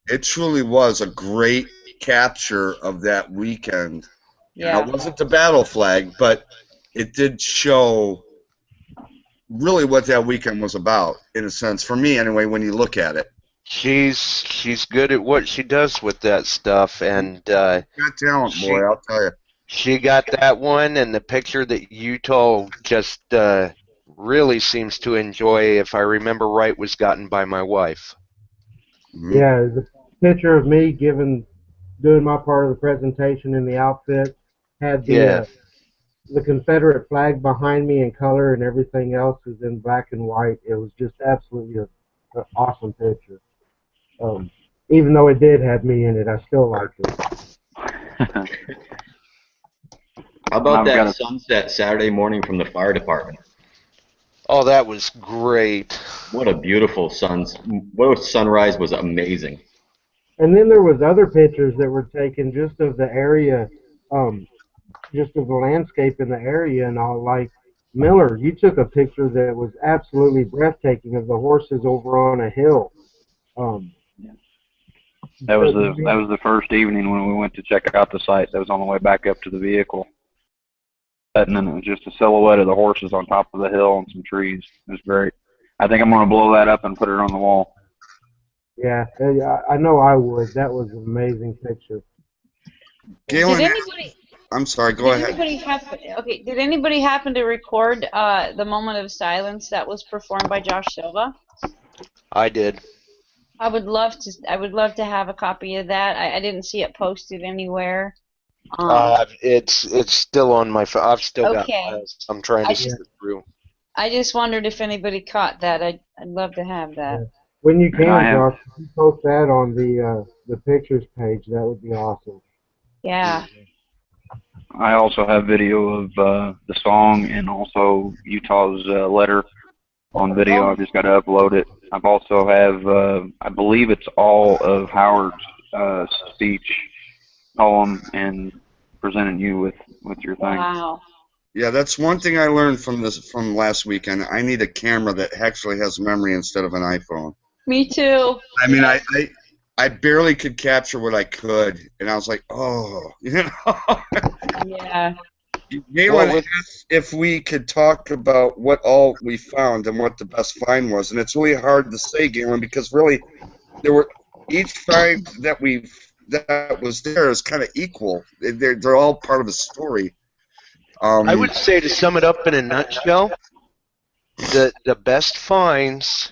it truly was a great capture of that weekend. Now, Yeah. it wasn't the battle flag, but it did show really what that weekend was about, in a sense, for me anyway, when you look at it. She's good at what she does with that stuff, and Got talent, boy, I'll tell you. she got that one, and the picture that Utah just really seems to enjoy, if I remember right, was gotten by my wife. Mhm. Yeah, the picture of me doing my part of the presentation in the outfit had Yeah. the Confederate flag behind me in color, and everything else is in black and white. It was just absolutely an awesome picture. Even though it did have me in it, I still liked it. How about I've that got a sunset Saturday morning from the fire department? Oh, that was great. What a beautiful sunrise was amazing. And then there was other pictures that were taken just of the area, just of the landscape in the area and all. Like Miller, you took a picture that was absolutely breathtaking of the horses over on a hill. Um, That was the first evening when we went to check out the site. That was on the way back up to the vehicle. And then it was just a silhouette of the horses on top of the hill and some trees. It was great. I think I'm going to blow that up and put it on the wall. Yeah, I know I would. That was an amazing picture. Galen, Did anybody? I'm sorry, go Did ahead. anybody happen? Okay. Did anybody happen to record the moment of silence that was performed by Josh Silva? I did. I would love to. I would love to have a copy of that. I didn't see it posted anywhere. It's still on my phone. I've still got Okay. files. I'm trying I to sift through. I just wondered if anybody caught that. I'd love to have that. Yeah. When you can, I have- Josh, if you post that on the pictures page, that would be awesome. Yeah. I also have video of the song and also Utah's letter on video. I've just got to upload it. I've also have, I believe it's all of Howard's speech poem and presenting you with your thing. Wow. Yeah, that's one thing I learned from last weekend. I need a camera that actually has memory instead of an iPhone. Me too. I mean, I barely could capture what I could, and I was like, oh, Yeah. Galen asked if we could talk about what all we found and what the best find was, and it's really hard to say, Galen, because really each find that was there is kind of equal. They're all part of a story. I would say, to sum it up in a nutshell, the best finds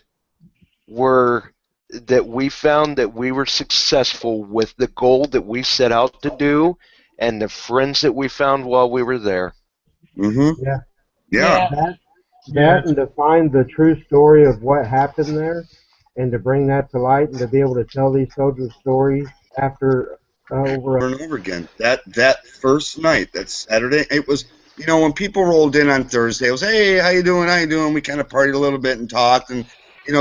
were that we found that we were successful with the goal that we set out to do, and the friends that we found while we were there. Mm-hmm. Yeah. Yeah. That and to find the true story of what happened there, and to bring that to light, and to be able to tell these soldiers' stories after over and over again. That first night, that Saturday, it was, when people rolled in on Thursday, it was, hey, how you doing? We kind of partied a little bit and talked and,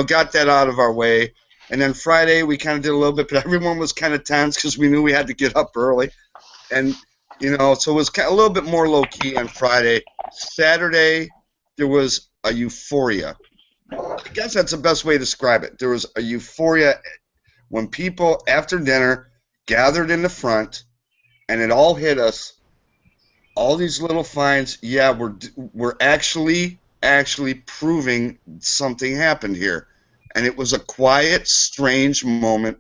got that out of our way. And then Friday, we kind of did a little bit, but everyone was kind of tense because we knew we had to get up early. And, so it was a little bit more low-key on Friday. Saturday, there was a euphoria. I guess that's the best way to describe it. There was a euphoria when people, after dinner, gathered in the front, and it all hit us. All these little finds, yeah, we're actually proving something happened here. And it was a quiet, strange moment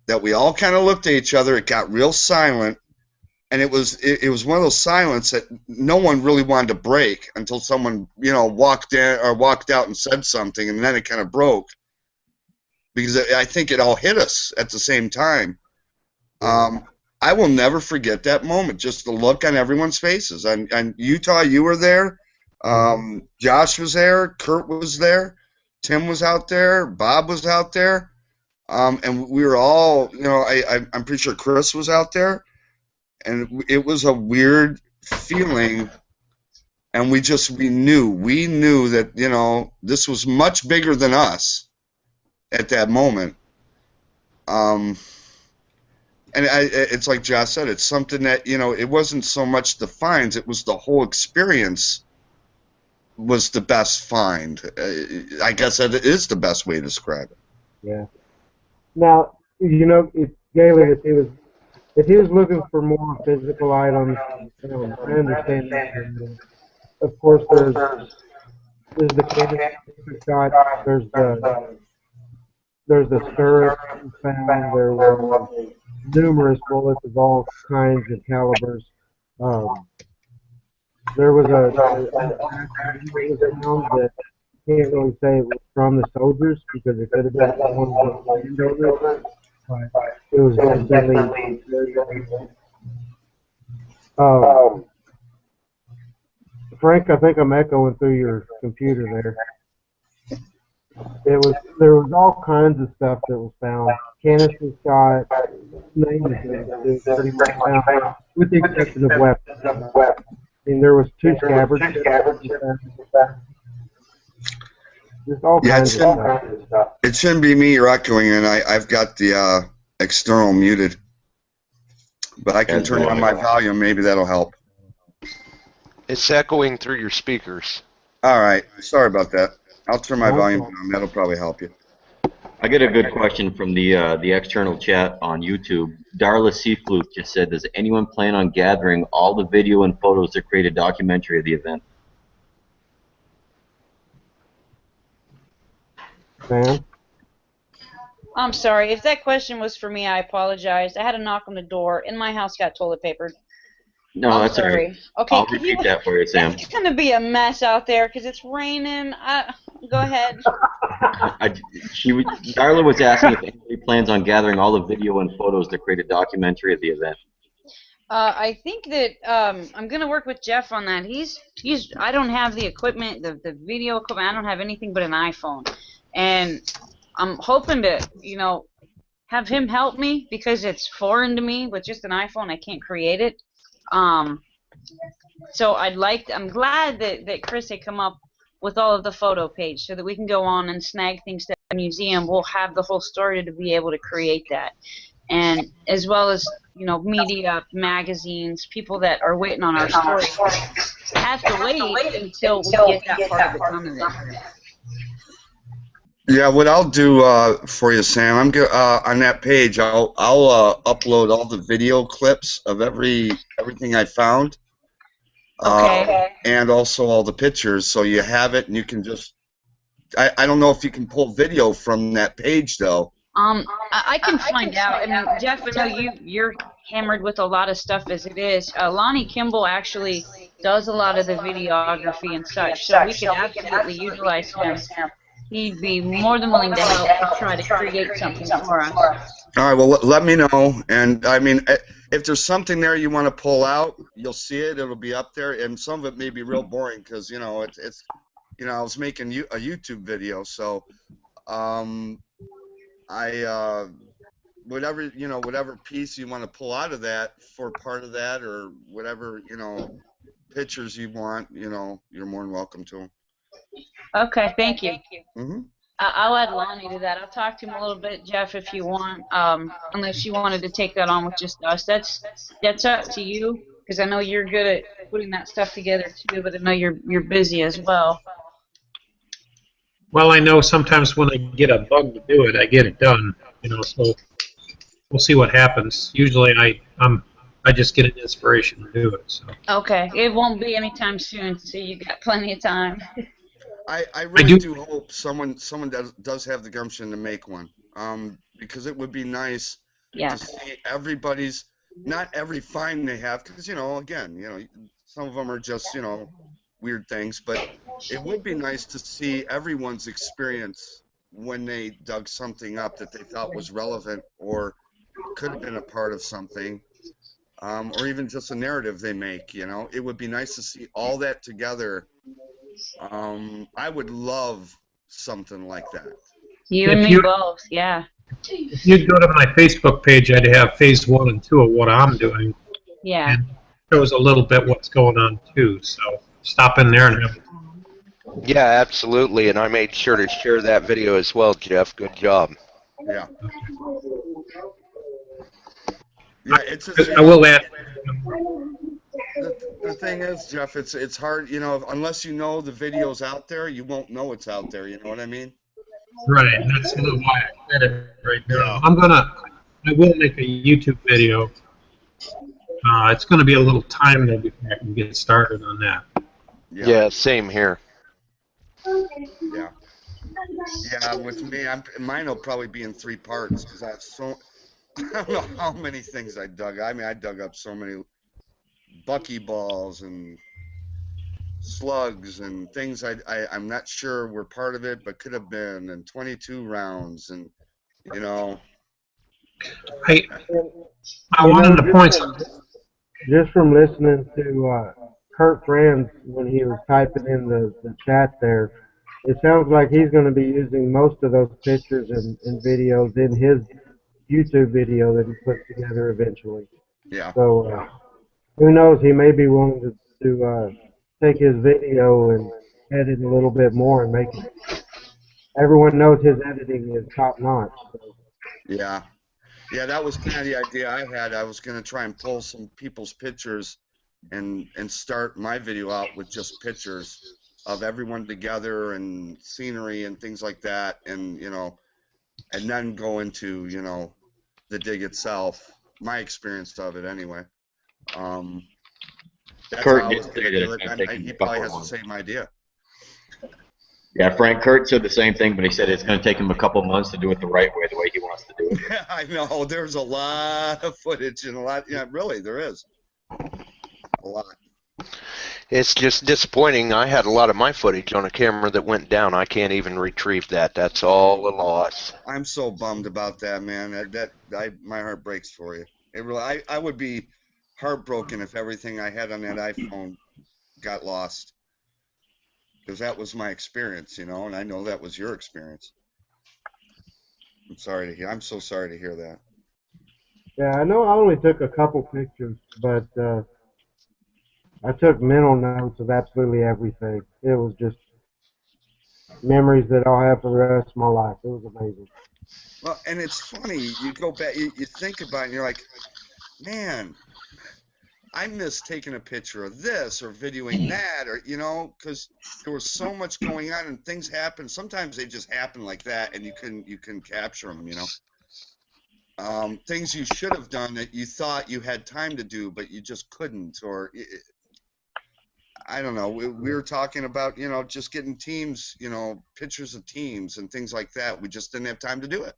that we all kind of looked at each other. It got real silent, and it was one of those silence that no one really wanted to break until someone, walked in or walked out and said something, and then it kind of broke. Because I think it all hit us at the same time. I will never forget that moment, just the look on everyone's faces. And Utah, you were there. Josh was there. Kurt was there. Tim was out there. Bob was out there. And we were all, I'm pretty sure Chris was out there. And it was a weird feeling. And we knew that, this was much bigger than us. at that moment. And it's like Josh said, it's something that, it wasn't so much the finds, it was the whole experience was the best find. I guess that is the best way to describe it. Yeah. Now, if Galen, if he was looking for more physical items, I understand that. And, of course, there's the canister shot. There's the stirrup found. There were numerous bullets of all kinds of calibers. There was a that was found that can't really say it was from the soldiers because it could have been someone with landowners, but it was definitely Frank, I think I'm echoing through your computer there. There was all kinds of stuff that was found. Canister shot, name it, pretty much found, with the exception of weapons. I mean, there was two scabbards. Just all kinds of stuff. It shouldn't be me you're echoing, and I've got the external muted. But I can turn on my volume. Maybe that'll help. It's echoing through your speakers. All right. Sorry about that. I'll turn my volume down. That'll probably help you. I get a good question from the external chat on YouTube. Darla Seafluke just said, does anyone plan on gathering all the video and photos to create a documentary of the event? Sam? I'm sorry. If that question was for me, I apologize. I had a knock on the door, and my house got toilet papered. No, that's all right. Okay, I'll repeat that for you, Sam. It's going to be a mess out there because it's raining. Go ahead. Darla was asking if anybody plans on gathering all the video and photos to create a documentary of the event. I think that I'm going to work with Jeff on that. I don't have the equipment, the video equipment. I don't have anything but an iPhone. And I'm hoping to, have him help me because it's foreign to me. With just an iPhone, I can't create it. So I'm glad that Chris had come up with all of the photo page so that we can go on and snag things to the museum. We'll have the whole story to be able to create that. And as well as, media, magazines, people that are waiting on our story have to wait until we get that part of it done in there. Yeah, what I'll do for you, Sam, I'm on that page. I'll upload all the video clips of everything I found, and also all the pictures, so you have it and you can just. I don't know if you can pull video from that page though. I can find out. I mean, Jeff, I know you're hammered with a lot of stuff as it is. Lonnie Kimball actually does a lot of the videography and such, so we could absolutely utilize him. He'd be more than willing to help to try to create something for us. All right, well, let me know. And, I mean, if there's something there you want to pull out, you'll see it. It'll be up there. And some of it may be real boring because, it's I was making a YouTube video. So whatever piece you want to pull out of that for part of that or whatever, pictures you want, you're more than welcome to them. Okay, thank you. Mm-hmm. I'll add Lonnie to that. I'll talk to him a little bit, Jeff, if you want. Unless you wanted to take that on with just us, that's up to you. Because I know you're good at putting that stuff together too, but I know you're busy as well. Well, I know sometimes when I get a bug to do it, I get it done. So we'll see what happens. Usually, I just get an inspiration to do it. So. Okay, it won't be anytime soon, so you got plenty of time. I really do hope someone does have the gumption to make one, because it would be nice to see everybody's, not every find they have, because again, some of them are just weird things, but it would be nice to see everyone's experience when they dug something up that they thought was relevant or could have been a part of something, or even just a narrative they make. It would be nice to see all that together. I would love something like that. You and me both, yeah. If you'd go to my Facebook page, I'd have phase 1 and 2 of what I'm doing. Yeah. And shows a little bit what's going on too. So stop in there and have. Yeah, absolutely. And I made sure to share that video as well, Jeff. Good job. Yeah. Okay. Yeah, it's just, I will add. the thing is, Jeff, it's hard, unless you know the video's out there, you won't know it's out there. You know what I mean? Right, that's why I said it right Yeah. now. I will make a YouTube video. It's gonna be a little time though before I can get started on that. Yeah. Yeah, same here. Yeah. Yeah. With me, mine will probably be in 3 parts because I have I don't know how many things I dug. I mean, I dug up so many buckyballs and slugs and things I'm not sure were part of it, but could have been, and 22 rounds, and you know, I And, I you know, wanted to point something. just from listening to Kurt Franz when he was typing in the chat there, it sounds like he's going to be using most of those pictures and videos in his YouTube video that he puts together eventually. yeah, So who knows? He may be willing to take his video and edit a little bit more and make it. Everyone knows his editing is top notch. So. yeah, yeah. That was kind of the idea I had. I was going to try and pull some people's pictures and start my video out with just pictures of everyone together and scenery and things like that, and and then go into the dig itself, my experience of it anyway. Um, that's how Kurt I did was say going to that do it's it. going to take him He a probably couple has of the months. same idea. Yeah, Frank Kurt said the same thing, but he said it's going to take him a couple months to do it the right way, the way he wants to do it. Yeah, I know. There's a lot of footage and a lot. Yeah, really, there is a lot. It's just disappointing. I had a lot of my footage on a camera that went down. I can't even retrieve that. That's all a loss. I'm so bummed about that, man. My heart breaks for you. It really, I would be heartbroken if everything I had on that iPhone got lost, because that was my experience, and I know that was your experience. I'm so sorry to hear that. Yeah, I know I only took a couple pictures, but I took mental notes of absolutely everything. It was just memories that I'll have for the rest of my life. It was amazing. Well, and it's funny. You go back, you think about it, and you're like, man, I miss taking a picture of this or videoing that, or because there was so much going on and things happen. Sometimes they just happen like that, and you can capture them. Things you should have done that you thought you had time to do, but you just couldn't, or I don't know. We were talking about just getting teams, pictures of teams and things like that. We just didn't have time to do it.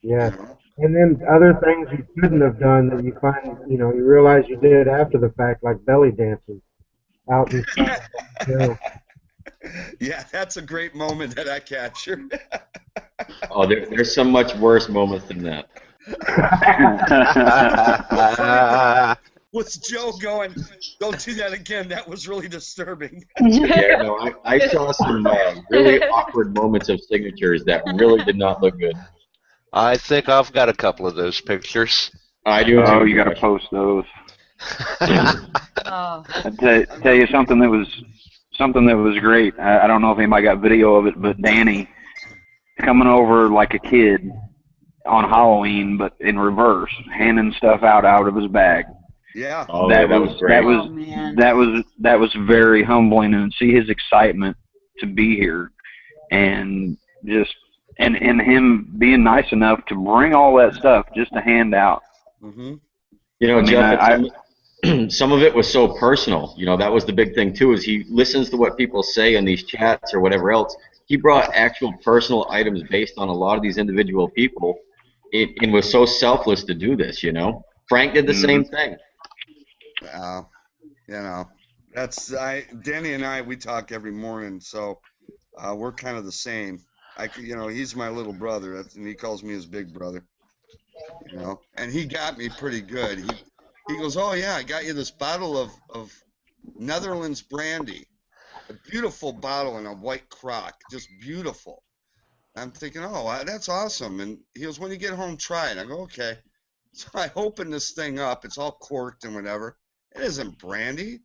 You Yes. know. And then other things you couldn't have done that you find, you realize you did after the fact, like belly dancing out in Yeah, that's a great moment that I captured. Oh, there's some much worse moments than that. What's Joe going? Don't do that again. That was really disturbing. Yeah, no, I saw some really awkward moments of signatures that really did not look good. I think I've got a couple of those pictures. I do Oh, too. you got to Josh. post those. Oh. Tell you something that was great. I don't know if anybody got video of it, but Danny coming over like a kid on Halloween, but in reverse, handing stuff out of his bag. Yeah. Oh, yeah, that was great. Oh, man. That was very humbling, and see his excitement to be here, and just and him being nice enough to bring all that stuff just to hand out. Mm-hmm. Jeff, some of it was so personal. That was the big thing too. Is he listens to what people say in these chats or whatever else. He brought actual personal items based on a lot of these individual people, and was so selfless to do this. Frank did the same thing. Danny and I, we talk every morning, so we're kind of the same. He's my little brother, and he calls me his big brother. And he got me pretty good. He goes, "Oh yeah, I got you this bottle of Netherlands brandy, a beautiful bottle in a white crock, just beautiful." I'm thinking, "Oh, that's awesome." And he goes, "When you get home, try it." I go, "Okay." So I open this thing up. It's all corked and whatever. It isn't brandy.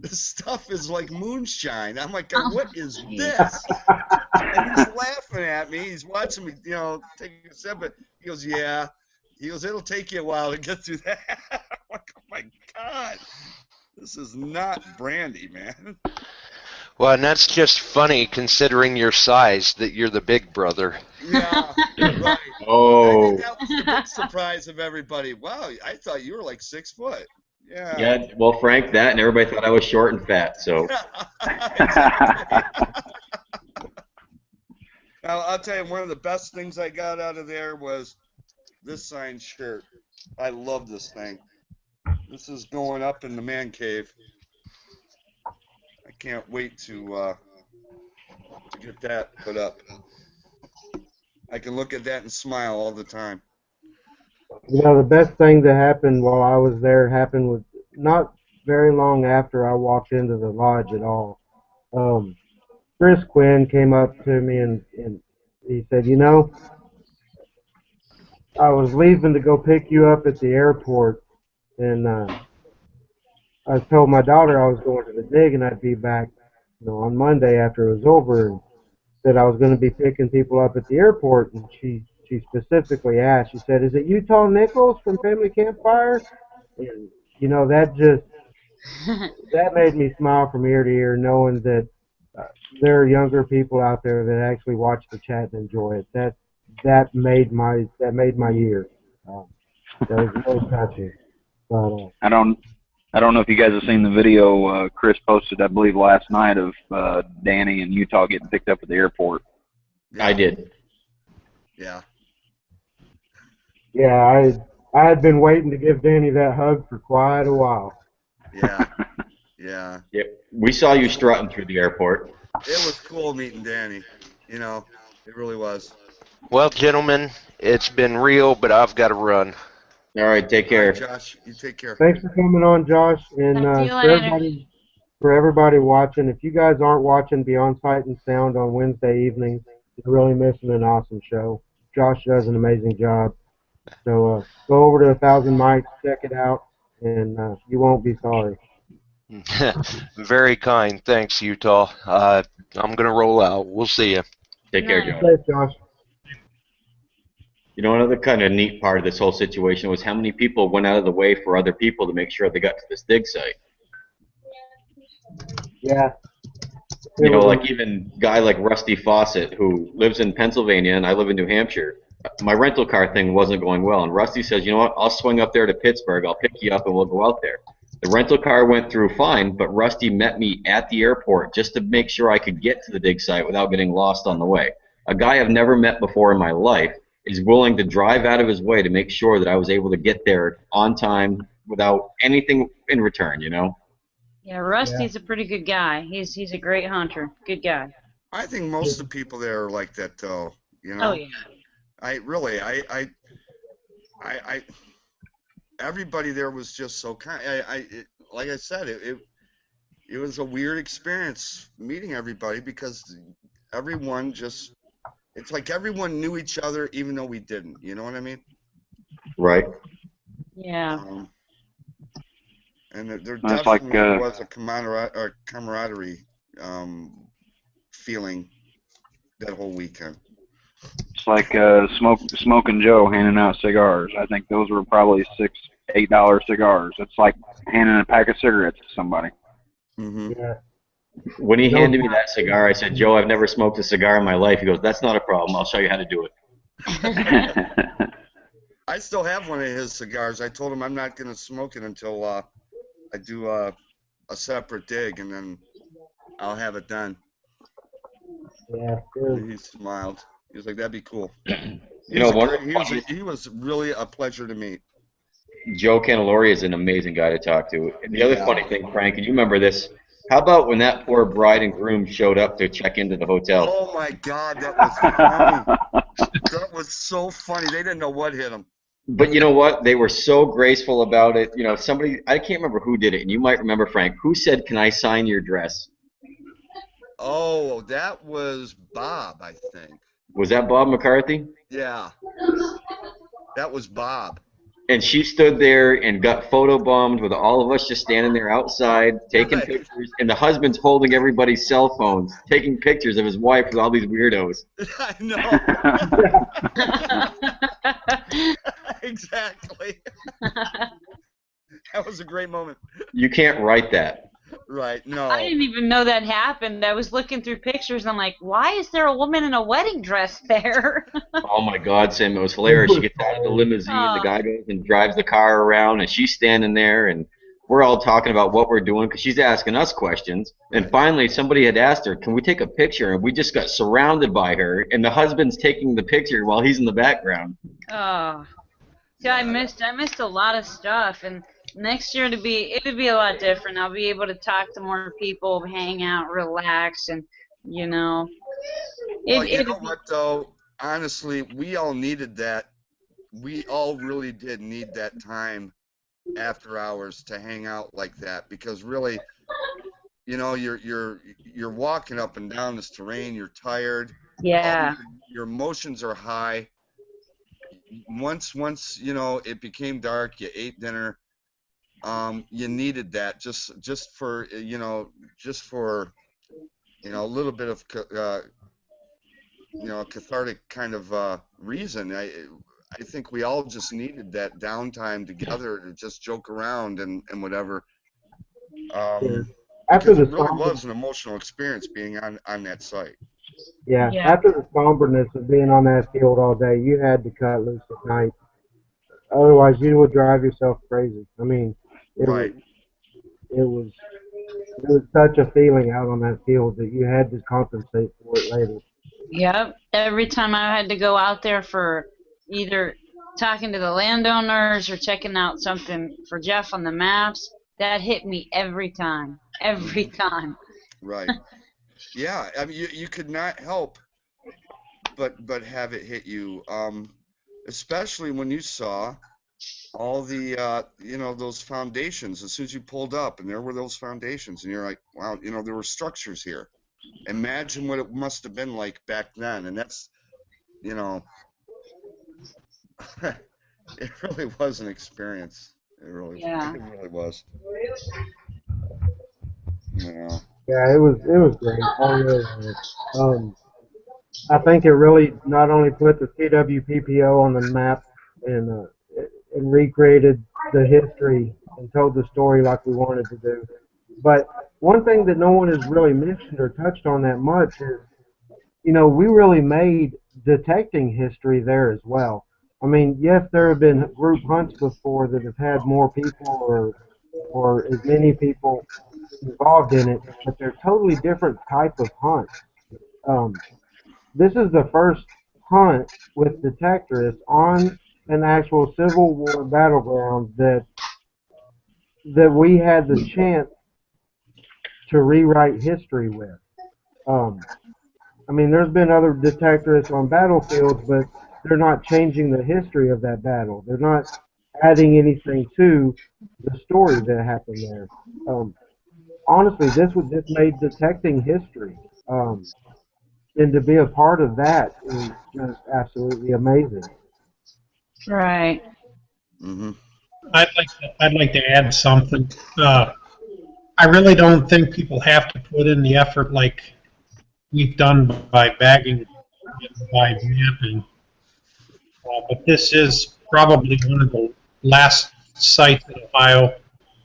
this stuff is like moonshine. I'm like, Oh, what is geez. this? And he's laughing at me. He's watching me, taking a sip. But he goes, yeah. He goes, it'll take you a while to get through that. I'm like, oh my God, this is not brandy, man. Well, and that's just funny considering your size, that you're the big brother. Yeah, right. I Oh, think that was the big surprise of everybody. Wow, I thought you were like 6 foot. Yeah. yeah. Well, Frank, that and everybody thought I was short and fat. So Exactly. Now, I'll tell you, one of the best things I got out of there was this signed shirt. I love this thing. This is going up in the man cave. I can't wait to get that put up. I can look at that and smile all the time. The best thing that happened while I was there happened with not very long after I walked into the lodge at all. Um, Chris Quinn came up to me and he said, I was leaving to go pick you up at the airport, and I told my daughter I was going to the dig and I'd be back, on Monday after it was over, and said I was going to be picking people up at the airport, and she specifically asked. She said, "Is it Utah Nichols from Family Campfire?" And that made me smile from ear to ear, knowing that there are younger people out there that actually watch the chat and enjoy it. That made my year. Um, that was really touching. But I don't know if you guys have seen the video Chris posted, I believe, last night of Danny and Utah getting picked up at the airport. Yeah. I did. Yeah. yeah, I had been waiting to give Danny that hug for quite a while. Yeah. Yeah. Yep. We saw you strutting through the airport. It was cool meeting Danny. It really was. Well, gentlemen, it's been real, but I've got to run. All right, take All right, care. Josh, you take care. Thanks for coming on, Josh, and Talk to you for later. everybody watching. If you guys aren't watching Beyond Sight and Sound on Wednesday evenings, you're really missing an awesome show. Josh does an amazing job. So go over to 1,000 Mics, check it out, and you won't be sorry. Very kind. Thanks, Utah. I'm going to roll out. We'll see you. Take care, Nice. Josh. Thanks, Josh. You know, another kind of neat part of this whole situation was how many people went out of the way for other people to make sure they got to this dig site. Yeah. You know, like even a guy like Rusty Fawcett, who lives in Pennsylvania and I live in New Hampshire. My rental car thing wasn't going well, and Rusty says, you know what, I'll swing up there to Pittsburgh, I'll pick you up and we'll go out there. The rental car went through fine, but Rusty met me at the airport just to make sure I could get to the dig site without getting lost on the way. A guy I've never met before in my life is willing to drive out of his way to make sure that I was able to get there on time without anything in return, you know? Yeah, Rusty's a pretty good guy. He's a great hunter. Good guy. I think most of the people there are like that, though. Oh yeah. Everybody there was just so kind. Like I said, it was a weird experience meeting everybody because everyone just, it's like everyone knew each other even though we didn't. You know what I mean? Right. Yeah. And there That's definitely like, was a camaraderie feeling that whole weekend. It's like Smoking Joe handing out cigars. I think those were probably $6-8 cigars. It's like handing a pack of cigarettes to somebody. Mm-hmm. Yeah. When he handed me that cigar, I said, Joe, I've never smoked a cigar in my life. He goes, that's not a problem. I'll show you how to do it. I still have one of his cigars. I told him I'm not going to smoke it until I do a separate dig, and then I'll have it done. Yeah. And he smiled. He was like, "That'd be cool." You know, He was really a pleasure to meet. Joe Canalori is an amazing guy to talk to. And the other Yeah. funny thing, Frank, and you remember this, how about when that poor bride and groom showed up to check into the hotel? Oh my God, that was funny. That was so funny. They didn't know what hit them. But you know what? They were so graceful about it. You know, somebody, I can't remember who did it, and you might remember, Frank, who said, can I sign your dress? Oh, that was Bob, I think. Was that Bob McCarthy? Yeah, that was Bob. And she stood there and got photobombed with all of us just standing there outside taking Right. pictures, and the husband's holding everybody's cell phones, taking pictures of his wife with all these weirdos. I know. Exactly. That was a great moment. You can't write that. Right. No. I didn't even know that happened. I was looking through pictures and I'm like, why is there a woman in a wedding dress there? Oh my God, Sam, it was hilarious. She gets out of the limousine, the guy goes and drives the car around, and she's standing there, and we're all talking about what we're doing because she's asking us questions. And finally, somebody had asked her, "Can we take a picture?" And we just got surrounded by her, and the husband's taking the picture while he's in the background. Oh, see, I missed a lot of stuff, and next year it'd be a lot different. I'll be able to talk to more people, hang out, relax, and you know, Well, you know what though? Honestly, we all needed that. We all really did need that time after hours to hang out like that, because really, you know, you're walking up and down this terrain. You're tired. yeah. Your emotions are high. Once you know it became dark, you ate dinner. You needed that just for a little bit of cathartic kind of reason. I think we all just needed that downtime together to just joke around and whatever. After Because the it really somber, was an emotional experience being on that site. yeah, Yeah. after the somberness of being on that field all day, you had to cut loose at night. Otherwise, you would drive yourself crazy. I mean, it was Right. it was it was such a feeling out on that field that you had to compensate for it later. Yep. Every time I had to go out there for either talking to the landowners or checking out something for Jeff on the maps, that hit me every time. Every time. Right. Yeah. I mean, you could not help but have it hit you. Especially when you saw all the those foundations as soon as you pulled up, and there were those foundations, and you're like, wow, there were structures here. Imagine what it must have been like back then. And that's, you know, it really was an experience. Yeah. It really was. Yeah. Yeah, it was great. I really was. I think it really not only put the CWPPO on the map and recreated the history and told the story like we wanted to do, but one thing that no one has really mentioned or touched on that much is, we really made detecting history there as well. I mean, yes, there have been group hunts before that have had more people or as many people involved in it, but they're totally different type of hunts. Um, this is the first hunt with detectorists on an actual Civil War battleground that we had the chance to rewrite history with. Um, I mean, there's been other detectorists on battlefields, but they're not changing the history of that battle. They're not adding anything to the story that happened there. Honestly, this would just made detecting history. And to be a part of that is just absolutely amazing. Right. Mm-hmm. I'd like to add something. I really don't think people have to put in the effort like we've done by bagging, by mapping. But this is probably one of the last sites in Ohio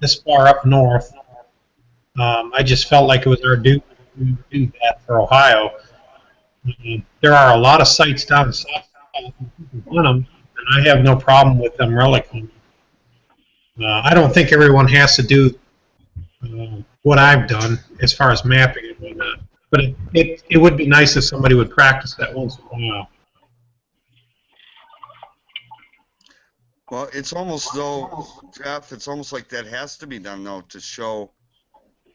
this far up north. I just felt like it was our duty to do that for Ohio. There are a lot of sites down south that people want them, and I have no problem with them relicing. I don't think everyone has to do what I've done as far as mapping and whatnot, but it would be nice if somebody would practice that once in a while. Well, it's almost though, Jeff. It's almost like that has to be done though to show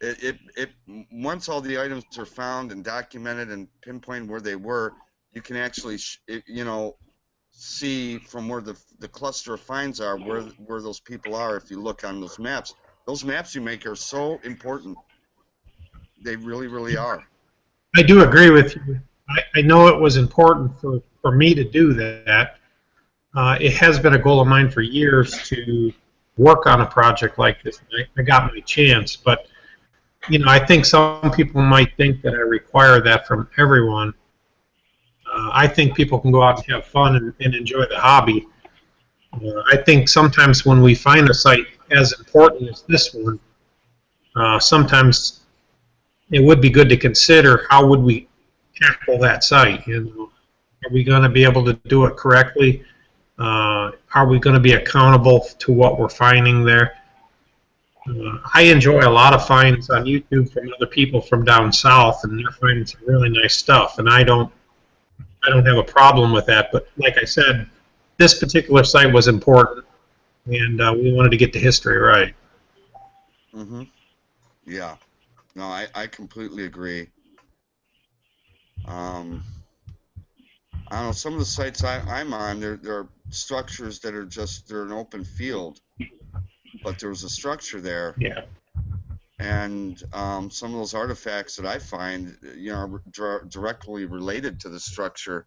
it. Once all the items are found and documented and pinpoint where they were, you can actually see from where the cluster of finds are where those people are. If you look on those maps you make are so important. They really, really are. I do agree with you. I know it was important for me to do that. it has been a goal of mine for years to work on a project like this. I got my chance, but I think some people might think that I require that from everyone. I think people can go out and have fun and enjoy the hobby. I think sometimes when we find a site as important as this one, sometimes it would be good to consider how would we tackle that site. Are we going to be able to do it correctly? Are we going to be accountable to what we're finding there? I enjoy a lot of finds on YouTube from other people from down south, and they're finding some really nice stuff. And I don't have a problem with that. But like I said, this particular site was important, and we wanted to get the history right. Mm-hmm. Yeah. No, I completely agree. I don't know, some of the sites I'm on, there are structures that are they're an open field, but there was a structure there. Yeah. And some of those artifacts that I find, are directly related to the structure.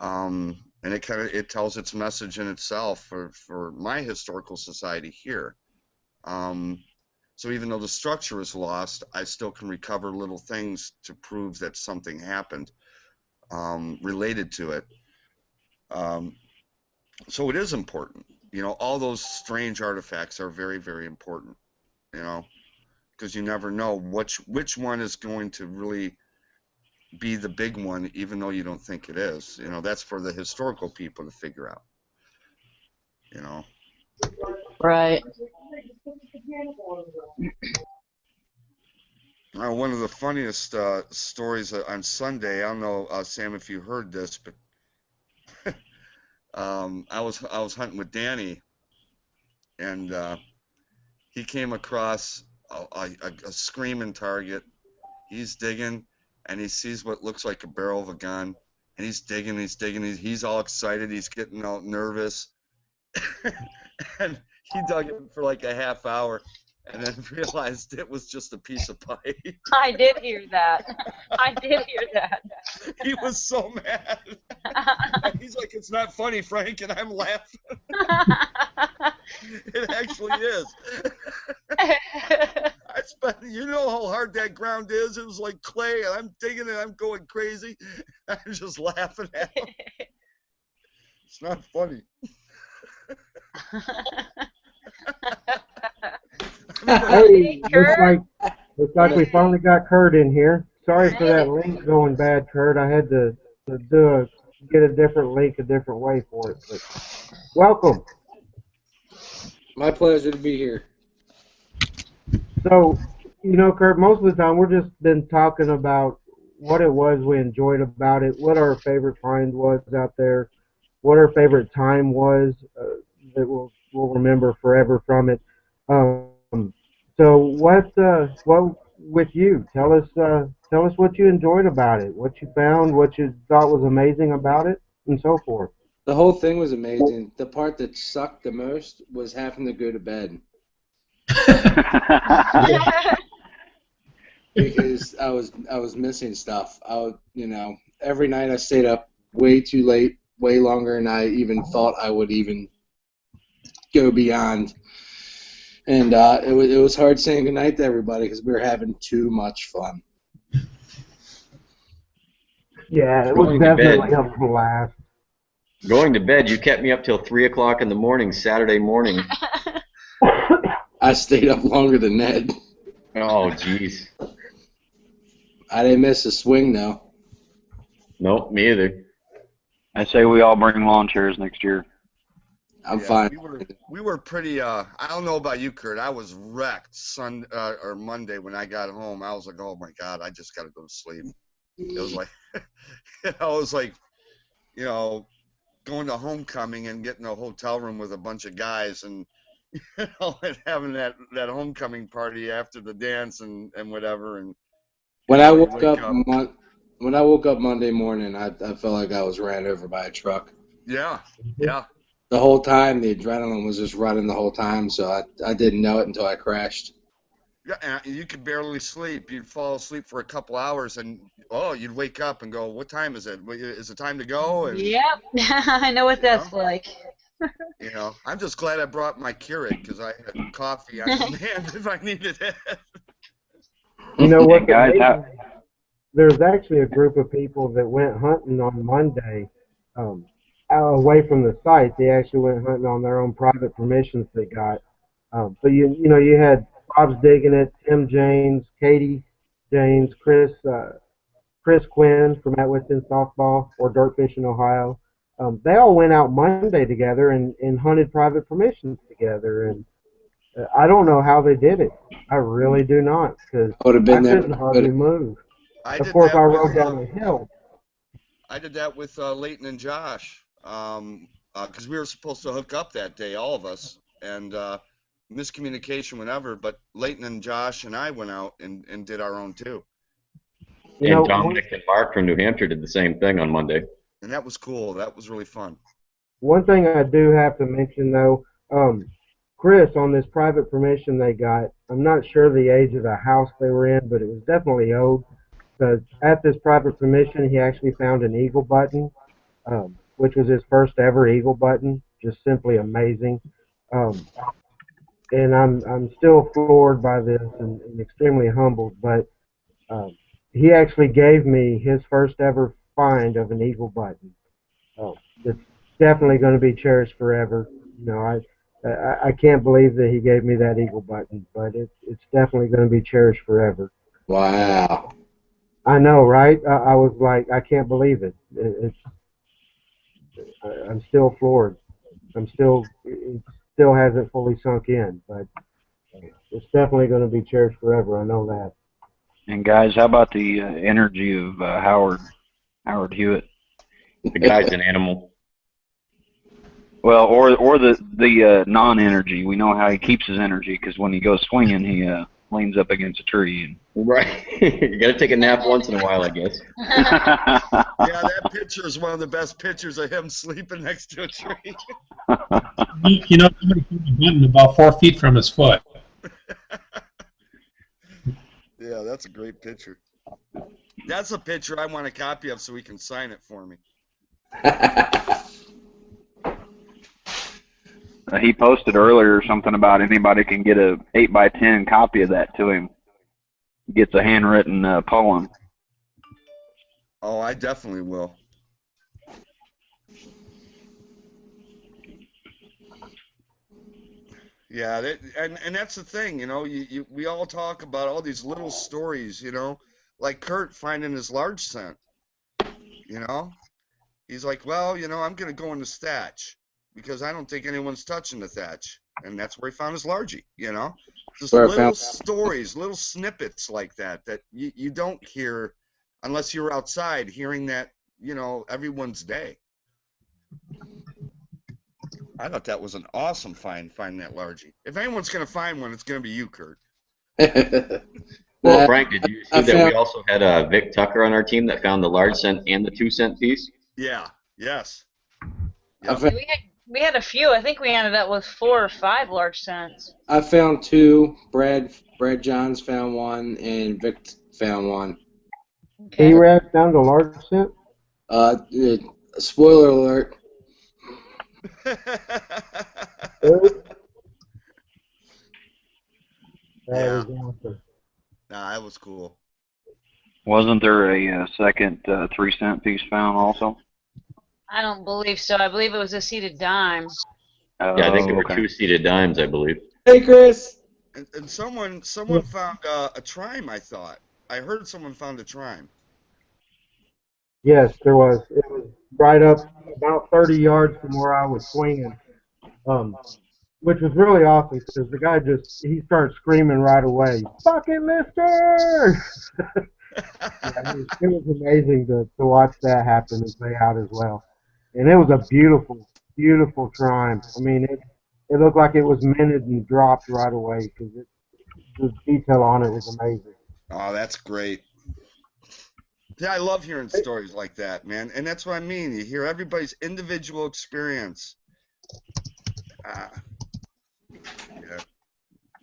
And it tells its message in itself for my historical society here. So even though the structure is lost, I still can recover little things to prove that something happened related to it. So it is important. All those strange artifacts are very, very important, because you never know which one is going to really be the big one, even though you don't think it is. That's for the historical people to figure out. Right. One of the funniest stories on Sunday, I don't know, Sam, if you heard this, but I was hunting with Danny, and he came across a screaming target. He's digging, and he sees what looks like a barrel of a gun, and he's digging, he's all excited, he's getting all nervous, and he dug it for like a half hour, and then realized it was just a piece of pipe. I did hear that. He was so mad. And he's like, "It's not funny, Frank," and I'm laughing. It actually is. You know how hard that ground is? It was like clay, and I'm digging it, I'm going crazy. I'm just laughing at him. It's not funny. Hey, looks like we finally got Kurt in here. Sorry for that link going bad, Kurt. I had to get a different link a different way for it. But welcome. My pleasure to be here. So, Kurt, most of the time we're just been talking about what it was we enjoyed about it, what our favorite find was out there, what our favorite time was that we'll remember forever from it. So what with you? Tell us what you enjoyed about it, what you found, what you thought was amazing about it, and so forth. The whole thing was amazing. The part that sucked the most was having to go to bed. Because I was missing stuff. Every night I stayed up way too late, way longer than I even thought I would even go beyond. And it was hard saying goodnight to everybody because we were having too much fun. Yeah, it was definitely a blast. Going to bed, you kept me up till 3 o'clock in the morning, Saturday morning. I stayed up longer than Ned. Oh, jeez. I didn't miss a swing, though. Nope, me either. I say we all bring lawn chairs next year. I'm fine. We were pretty. I don't know about you, Kurt. I was wrecked or Monday when I got home. I was like, "Oh my God, I just got to go to sleep." It was like, going to homecoming and getting a hotel room with a bunch of guys and and having that homecoming party after the dance and whatever. And when I woke up Monday morning, I felt like I was ran over by a truck. Yeah. The whole time, the adrenaline was just running the whole time, so I didn't know it until I crashed. Yeah, and you could barely sleep. You'd fall asleep for a couple hours, and you'd wake up and go, "What time is it? Is it time to go?" And Yep, I know what you know, that's like. I'm just glad I brought my Keurig because I had coffee on demand if I needed it. You know And what's guys, amazing? There's actually a group of people that went hunting on Monday, um, away from the site. They actually went hunting on their own private permissions they got. But you had Bob's Digging It, Tim James, Katie James, Chris Quinn from Atwoodson Softball or Dirt Fishing Ohio. They all went out Monday together and hunted private permissions together. And I don't know how they did it. I really do not, because I would have I been there. couldn't hardly move. I Of did course, I that with rode down the hill. Leighton and Josh, because we were supposed to hook up that day, all of us, and miscommunication, whatever. But Leighton and Josh and I went out and did our own too, You And know, one, Dominic and Mark from New Hampshire did the same thing on Monday. and that was cool. That was really fun. one thing I do have to mention though, Chris, on this private permission they got, I'm not sure the age of the house they were in, but it was definitely old. Because at this private permission, he actually found an eagle button, which was his first ever eagle button. Just simply amazing. Um, and I'm still floored by this and extremely humbled. But um, he actually gave me his first ever find of an eagle button. It's definitely going to be cherished forever. You know, I can't believe that he gave me that eagle button, but it's definitely going to be cherished forever. Wow. I know, right? I was like, I can't believe it. I'm still floored. It still hasn't fully sunk in, but it's definitely going to be cherished forever. I know that. and guys, how about the energy of Howard Hewitt? The guy's an animal. Well, or the non-energy. We know how he keeps his energy because when he goes swinging, he leans up against a tree. And Right. You got to take a nap once in a while, I guess. Yeah, that picture is one of the best pictures of him sleeping next to a tree. Somebody put a button about 4 feet from his foot. Yeah, that's a great picture. That's a picture I want a copy of so he can sign it for me. He posted earlier something about anybody can get a 8x10 copy of that to him. Gets a handwritten poem. Oh, I definitely will. Yeah, and that's the thing, we all talk about all these little stories, like Kurt finding his large scent, you know? He's like, well, I'm going to go in the thatch because I don't think anyone's touching the thatch. And that's where he found his largie, Just Where I little found- stories, little snippets like that you don't hear unless you're outside hearing that, everyone's day. I thought that was an awesome find, finding that largie. If anyone's going to find one, it's going to be you, Kurt. Well, Frank, did you see I that found- we also had Vic Tucker on our team that found the large cent and the 2 cent piece? Yeah, yes. I found, We had a few. I think we ended up with 4 or 5 large scents. I found two. Brad Johns found one, and Vic found one. Okay. T-Rex down to large scent? Spoiler alert. That Yeah. is awesome. Nah, that was cool. Wasn't there a second 3 cent piece found also? I don't believe so. I believe it was a seated dime. Yeah, I think there were okay. 2-seated dimes, I believe. Hey, Chris. And someone found a trime, I thought. I heard someone found a trime. Yes, there was. It was right up about 30 yards from where I was swinging, which was really awesome because the guy he started screaming right away, "Fucking mister!" Yeah, it was amazing to watch that happen and play out as well. And it was a beautiful, beautiful trime. I mean, it looked like it was minted and dropped right away because the detail on it was amazing. Oh, that's great. Yeah, I love hearing stories like that, man. And that's what I mean. You hear everybody's individual experience. Yeah,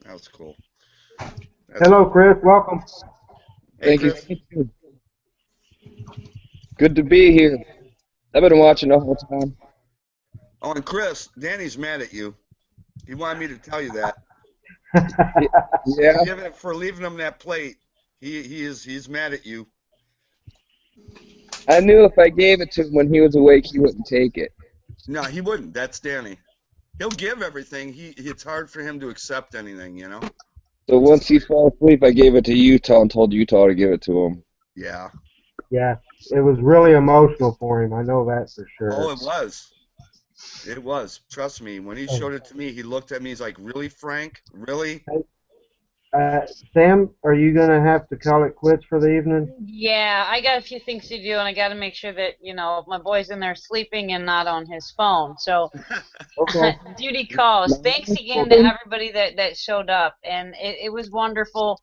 that was cool. Hello, Chris. Welcome. Hey, Thank you. Chris. Good to be here. I've been watching the whole time. Oh, and Chris, Danny's mad at you. He wanted me to tell you that. Yeah, For leaving him that plate. He's mad at you. I knew if I gave it to him when he was awake, he wouldn't take it. No, he wouldn't. That's Danny. He'll give everything. It's hard for him to accept anything, you know? So once he fell asleep, I gave it to Utah and told Utah to give it to him. Yeah. Yeah, it was really emotional for him. I know that for sure. Oh, it was. It was. Trust me. When he showed it to me, he looked at me. He's like, "Really, Frank? Really?" Sam, are you going to have to call it quits for the evening? Yeah, I got a few things to do, and I got to make sure that, my boy's in there sleeping and not on his phone. So, Okay. duty calls. Thanks again to everybody that showed up, and it was wonderful.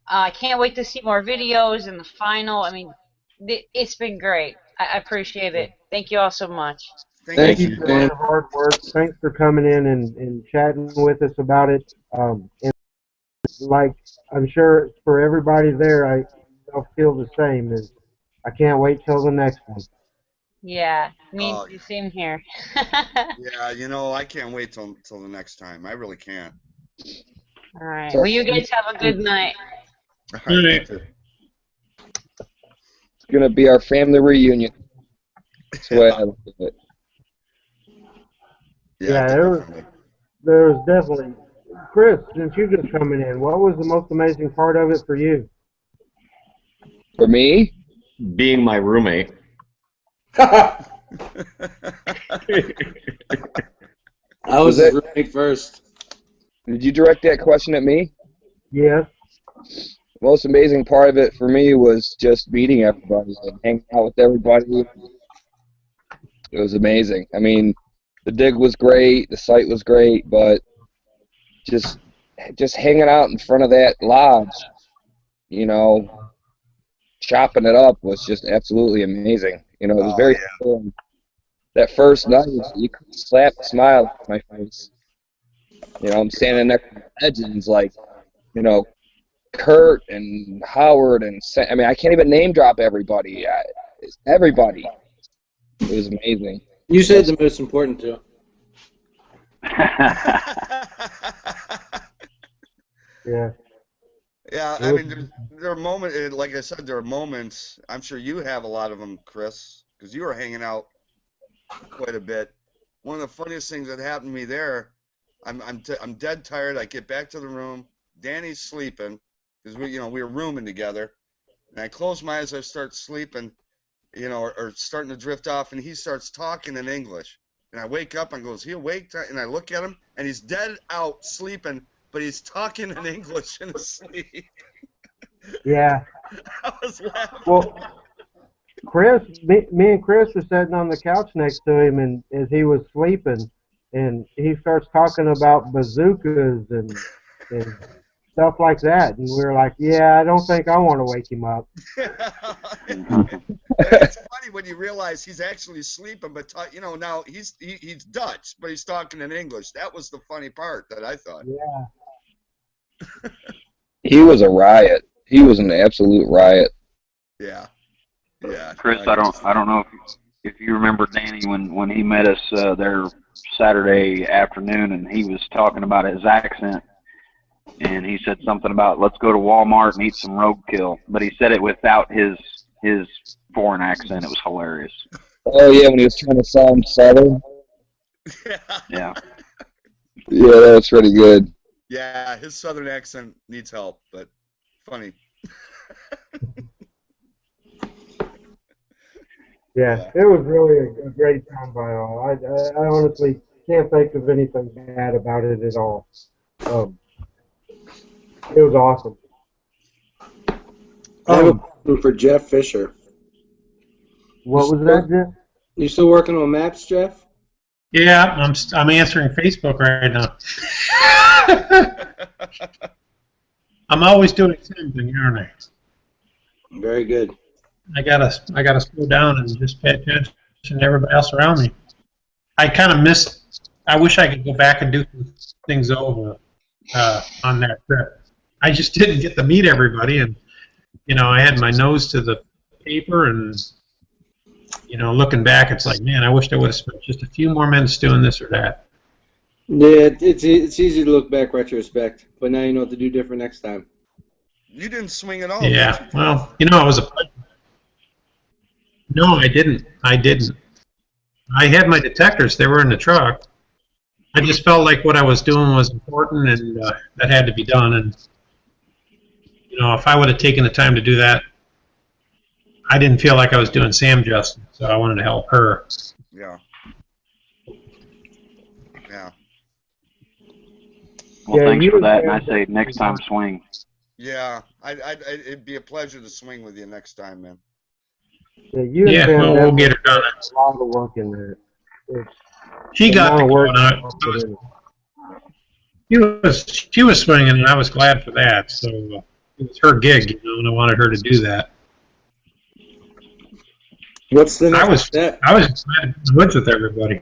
I can't wait to see more videos and the final. I mean, it's been great. I appreciate it. Thank you all so much. Thank you you, for all Dan. your hard work. Thanks for coming in and chatting with us about it. And like I'm sure for everybody there, I feel the same. And I can't wait till the next one. Yeah, me Oh, same here. yeah. I can't wait till the next time. I really can't. All right. Well, you guys have a good night. All right. You too. It's going to be our family reunion. That's the way I look at it. Yeah, definitely. there was definitely. Chris, since you just coming in, what was the most amazing part of it for you? For me, Being my roommate. I was his roommate first. did you direct that question at me? Yes. The most amazing part of it for me was just meeting everybody and hanging out with everybody. It was amazing. I mean, the dig was great, the site was great, but just hanging out in front of that lodge, chopping it up was just absolutely amazing. It was Oh, very yeah. cool. That first night, you could slap a smile on my face. I'm standing next to legends like, Kurt and Howard and I mean, I can't even name drop everybody. Everybody. It was amazing. You said the most important too. Yeah. Yeah, I mean, there are moments, like I said, there are moments, I'm sure you have a lot of them, Chris, because you were hanging out quite a bit. One of the funniest things that happened to me there, I'm dead tired. I get back to the room. Danny's sleeping because we were rooming together, and I close my eyes. I start sleeping, or starting to drift off, and he starts talking in English. And I wake up and goes, "He awake?" And I look at him, and he's dead out sleeping, but he's talking in English in his sleep. Yeah. I was laughing. Well, Chris, me and Chris were sitting on the couch next to him, and as he was sleeping, and he starts talking about bazookas and stuff like that, and we were like, "Yeah, I don't think I want to wake him up." It's funny when you realize he's actually sleeping, but now he's Dutch, but he's talking in English. That was the funny part that I thought. Yeah. He was a riot. He was an absolute riot. Yeah. Yeah. Chris, I don't know if you remember Danny when he met us there Saturday afternoon, and he was talking about his accent, and he said something about let's go to Walmart and eat some roadkill, but he said it without his foreign accent. It was hilarious. Oh yeah, when he was trying to sound southern. Yeah. Yeah, that was pretty good. Yeah, his southern accent needs help, but funny. Yeah, it was really a great time by all. I honestly can't think of anything bad about it at all. It was awesome. I have a question for Jeff Fisher. What was that, Jeff? You still working on maps, Jeff? Yeah, I'm answering Facebook right now. I'm always doing something, aren't I? Very good. I gotta slow down and just pay attention to everybody else around me. I kind of missed. I wish I could go back and do some things over on that trip. I just didn't get to meet everybody, and I had my nose to the paper, and looking back, it's like, man, I wish I would have spent just a few more minutes doing this or that. Yeah, it's easy to look back retrospect, but now you know what to do different next time. You didn't swing at all. Yeah, did you? well, it was a pleasure. No, I didn't. I had my detectors. They were in the truck. I just felt like what I was doing was important, and that had to be done. And if I would have taken the time to do that, I didn't feel like I was doing Sam justice, so I wanted to help her. Yeah. Yeah. Well, Yeah, thanks you for and that, and I Sam say next time swing. Yeah. It'd be a pleasure to swing with you next time, man. Yeah, you and Yeah, Sam well, we'll get her definitely done. put a lot of work in there. It's She the got amount to of go, work and you put in it. she was swinging, and I was glad for that. So it was her gig, and I wanted her to do that. What's the next I was step? glad to be in the woods with everybody.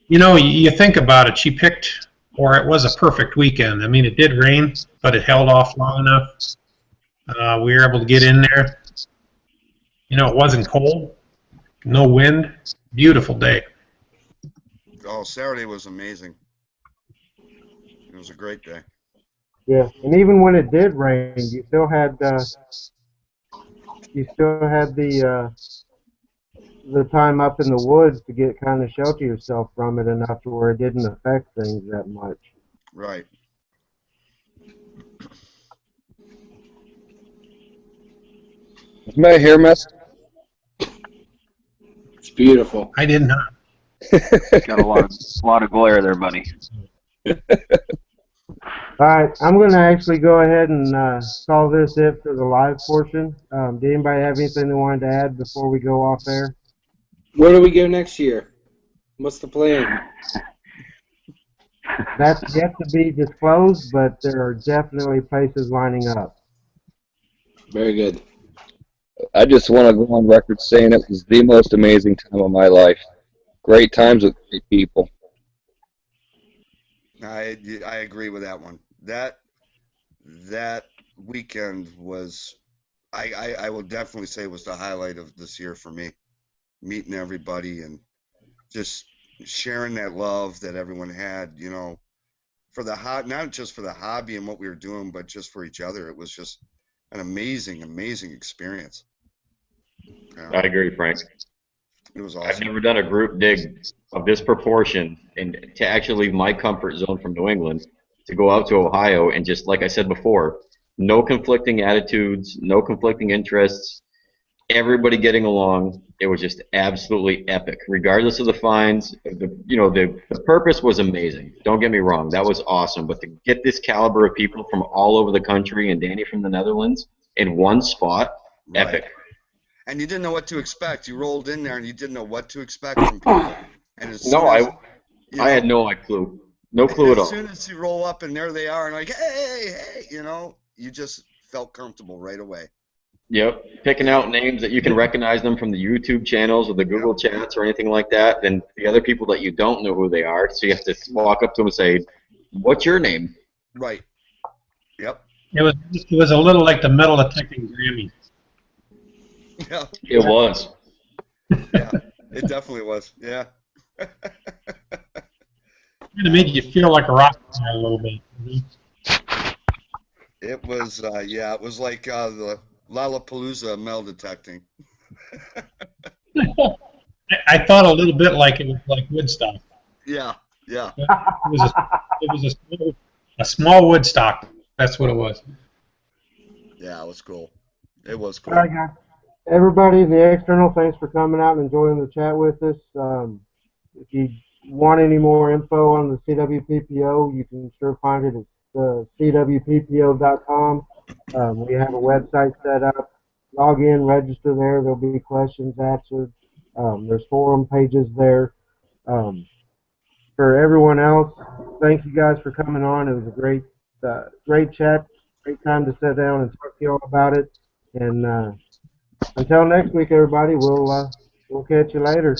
You think about it. She picked, or it was a perfect weekend. I mean, it did rain, but it held off long enough. We were able to get in there. It wasn't cold, no wind, beautiful day. Oh, Saturday was amazing. It was a great day. Yeah, and even when it did rain, you still had the time up in the woods to get kind of shelter yourself from it enough to where it didn't affect things that much. Right. Is my hair messed? It's beautiful. I did not. Got a lot of glare there, buddy. All right, I'm going to actually go ahead and call this it for the live portion. Did anybody have anything they wanted to add before we go off air? Where do we go next year? What's the plan? That's yet to be disclosed, but there are definitely places lining up. Very good. I just want to go on record saying it was the most amazing time of my life. Great times with great people. I agree with that one. That weekend was, I will definitely say, was the highlight of this year for me. Meeting everybody and just sharing that love that everyone had, for the not just for the hobby and what we were doing, but just for each other. It was just an amazing, amazing experience. I agree, Frank. It was I've awesome. never done a group dig of this proportion, and to actually leave my comfort zone from New England to go out to Ohio and just, like I said before, no conflicting attitudes, no conflicting interests, everybody getting along. It was just absolutely epic, regardless of the fines. The purpose was amazing. Don't get me wrong, that was awesome. But to get this caliber of people from all over the country and Danny from the Netherlands in one spot, Right. epic. And you didn't know what to expect. You rolled in there and you didn't know what to expect from people. And as No, soon as, I had no clue. No clue at all. As soon as you roll up and there they are and like, hey, you just felt comfortable right away. Yep, picking out names that you can recognize them from the YouTube channels or the Google chats or anything like that. Then the other people that you don't know who they are, so you have to walk up to them and say, "What's your name?" Right. Yep. It was a little like the metal detecting Grammy. Yeah. It was. Yeah. It definitely was. Yeah. It made you feel like a rock star a little bit. It was. It was like the Lollapalooza metal detecting. I thought a little bit like it was like Woodstock. Yeah. Yeah. It was a small Woodstock. That's what it was. Yeah, it was cool. It was cool. All right, guys. Everybody in the external, thanks for coming out and enjoying the chat with us. If you want any more info on the CWPPO, you can sure find it at CWPPO.com. We have a website set up. Log in, register there. There'll be questions answered. There's forum pages there. For everyone else, thank you guys for coming on. It was a great chat. Great time to sit down and talk to you all about it. And until next week, everybody, we'll catch you later.